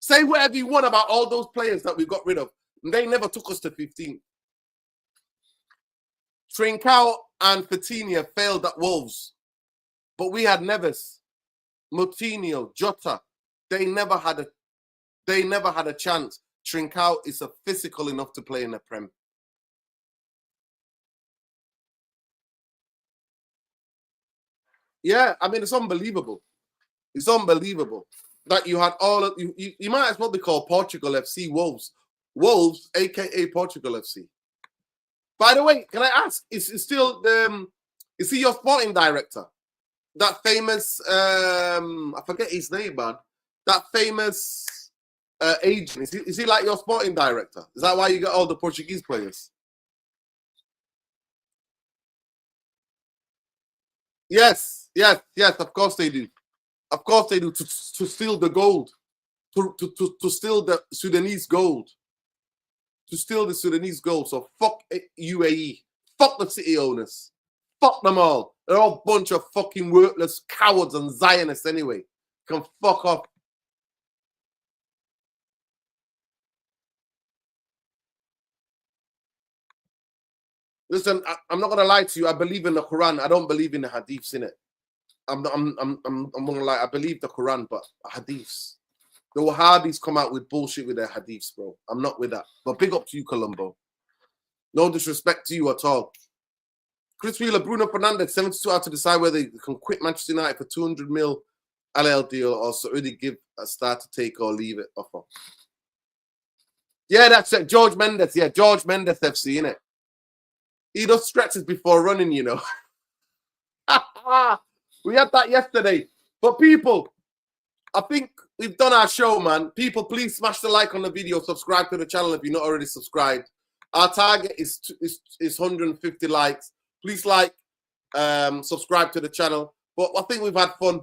Say whatever you want about all those players that we got rid of. They never took us to 15. Trincao and Fatinia failed at Wolves. But we had Neves, Moutinho, Jota. They never had a chance. Trincao is a physical enough to play in the Prem. Yeah, I mean, it's unbelievable. It's unbelievable that you had all of you might as well be called Portugal FC Wolves. Wolves, aka Portugal FC. By the way, can I ask, is he your sporting director? that famous I forget his name, man. That famous agent. Is he like your sporting director? Is that why you got all the Portuguese players? Yes, yes, yes. Of course they do. Of course they do. To steal the gold. To steal the Sudanese gold. To steal the Sudanese gold. So fuck UAE. Fuck the city owners. Fuck them all. They're all a bunch of fucking worthless cowards and Zionists anyway. Can fuck off. Listen, I'm not gonna lie to you. I believe in the Quran. I don't believe in the hadiths, innit? I'm gonna lie. I believe the Quran, but hadiths. The Wahhabis come out with bullshit with their hadiths, bro. I'm not with that. But big up to you, Colombo. No disrespect to you at all. Chris Wheeler, Bruno Fernandes, 72 out to decide whether he can quit Manchester United for 200 mil LL deal or Saudi give a start to take or leave it offer. Yeah, that's it. George Mendes. Yeah, George Mendes FC, innit? He does stretches before running, you know. We had that yesterday. But people, I think we've done our show, man. People, please smash the like on the video. Subscribe to the channel if you're not already subscribed. Our target is 150 likes. Please like, subscribe to the channel. But I think we've had fun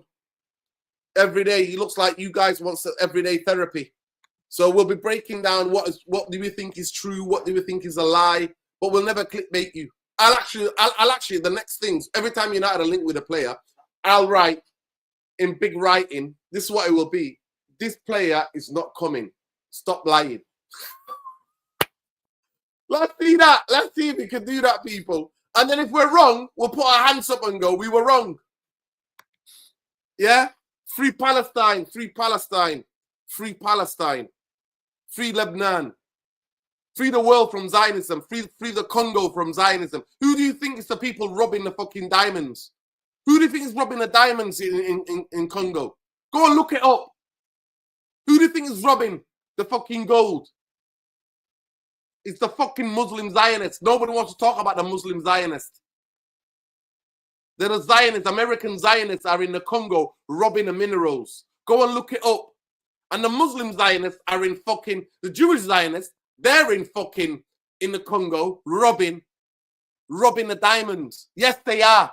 every day. It looks like you guys want some everyday therapy. So we'll be breaking down what do we think is true, what do we think is a lie, but we'll never clickbait you. I'll actually the next things, every time United are linked with a player, I'll write in big writing, this is what it will be. This player is not coming. Stop lying. Let's see that. Let's see if we can do that, people. And then if we're wrong, we'll put our hands up and go, we were wrong. Yeah? Free Palestine, free Palestine, free Palestine, free Lebanon, free the world from Zionism, free the Congo from Zionism. Who do you think is the people robbing the fucking diamonds? Who do you think is robbing the diamonds in Congo? Go and look it up. Who do you think is robbing the fucking gold? It's the fucking Muslim Zionists. Nobody wants to talk about the Muslim Zionists. They're the Zionists. American Zionists are in the Congo robbing the minerals. Go and look it up. And the Muslim Zionists are in fucking, the Jewish Zionists, they're in fucking, in the Congo, robbing the diamonds. Yes, they are.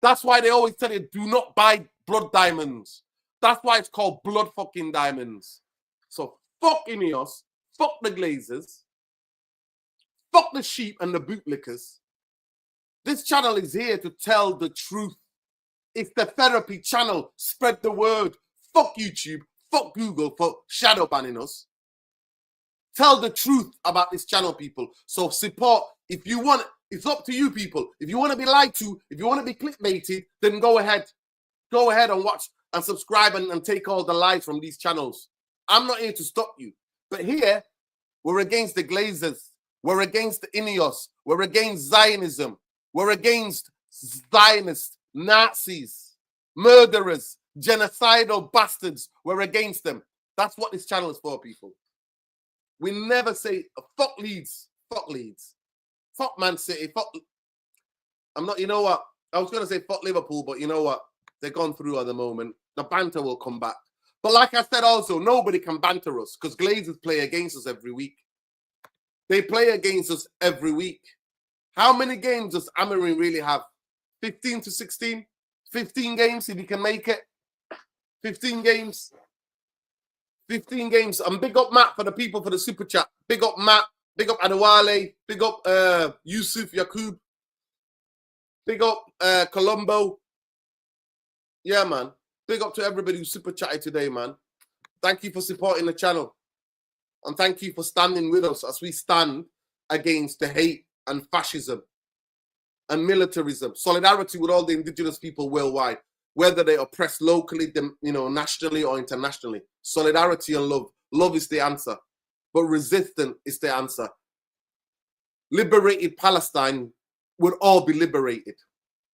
That's why they always tell you, do not buy blood diamonds. That's why it's called blood fucking diamonds. So fuck Ineos, fuck the Glazers, fuck the sheep and the bootlickers. This channel is here to tell the truth. It's the therapy channel. Spread the word. Fuck YouTube. Fuck Google for shadow banning us. Tell the truth about this channel, people. So support. If you want, it's up to you, people. If you want to be lied to, if you want to be clickbaited, then go ahead. Go ahead and watch and subscribe and take all the lies from these channels. I'm not here to stop you. But here, we're against the Glazers. We're against the Ineos. We're against Zionism. We're against Zionists, Nazis, murderers, genocidal bastards. We're against them. That's what this channel is for, people. We never say, fuck Leeds, fuck Leeds, fuck Man City, fuck. I'm not, you know what? I was going to say fuck Liverpool, but you know what? They're gone through at the moment. The banter will come back. But like I said also, nobody can banter us because Glazers play against us every week. They play against us every week. How many games does Amorim really have? 15 to 16? 15 games if he can make it. 15 games. 15 games. And big up Matt for the people for the super chat. Big up Matt. Big up Adewale. Big up Yusuf Yakub. Big up Colombo. Yeah, man. Big up to everybody who super chatted today, man. Thank you for supporting the channel. And thank you for standing with us as we stand against the hate and fascism and militarism. Solidarity with all the indigenous people worldwide, whether they oppress locally, nationally or internationally. Solidarity and love. Love is the answer. But resistance is the answer. Liberated Palestine will all be liberated.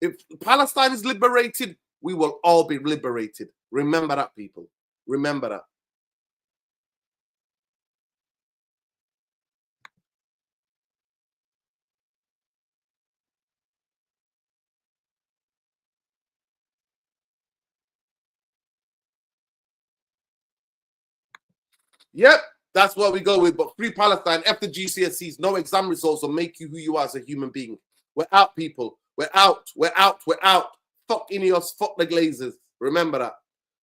If Palestine is liberated, we will all be liberated. Remember that, people. Remember that. Yep, that's what we go with. But free Palestine, after GCSEs, no exam results will make you who you are as a human being. We're out, people. We're out. We're out. We're out. Fuck Ineos. Fuck the Glazers. Remember that.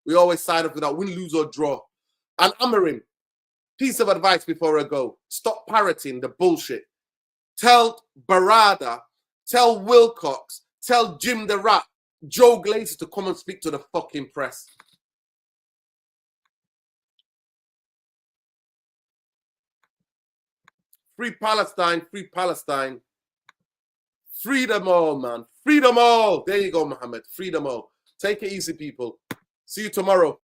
We always side up with that win, lose, or draw. And Amorim, piece of advice before I go. Stop parroting the bullshit. Tell Barada, tell Wilcox, tell Jim the Rat, Joe Glazer to come and speak to the fucking press. Free Palestine, free Palestine. Free them all, man. Free them all. There you go, Mohammed. Free them all. Take it easy, people. See you tomorrow.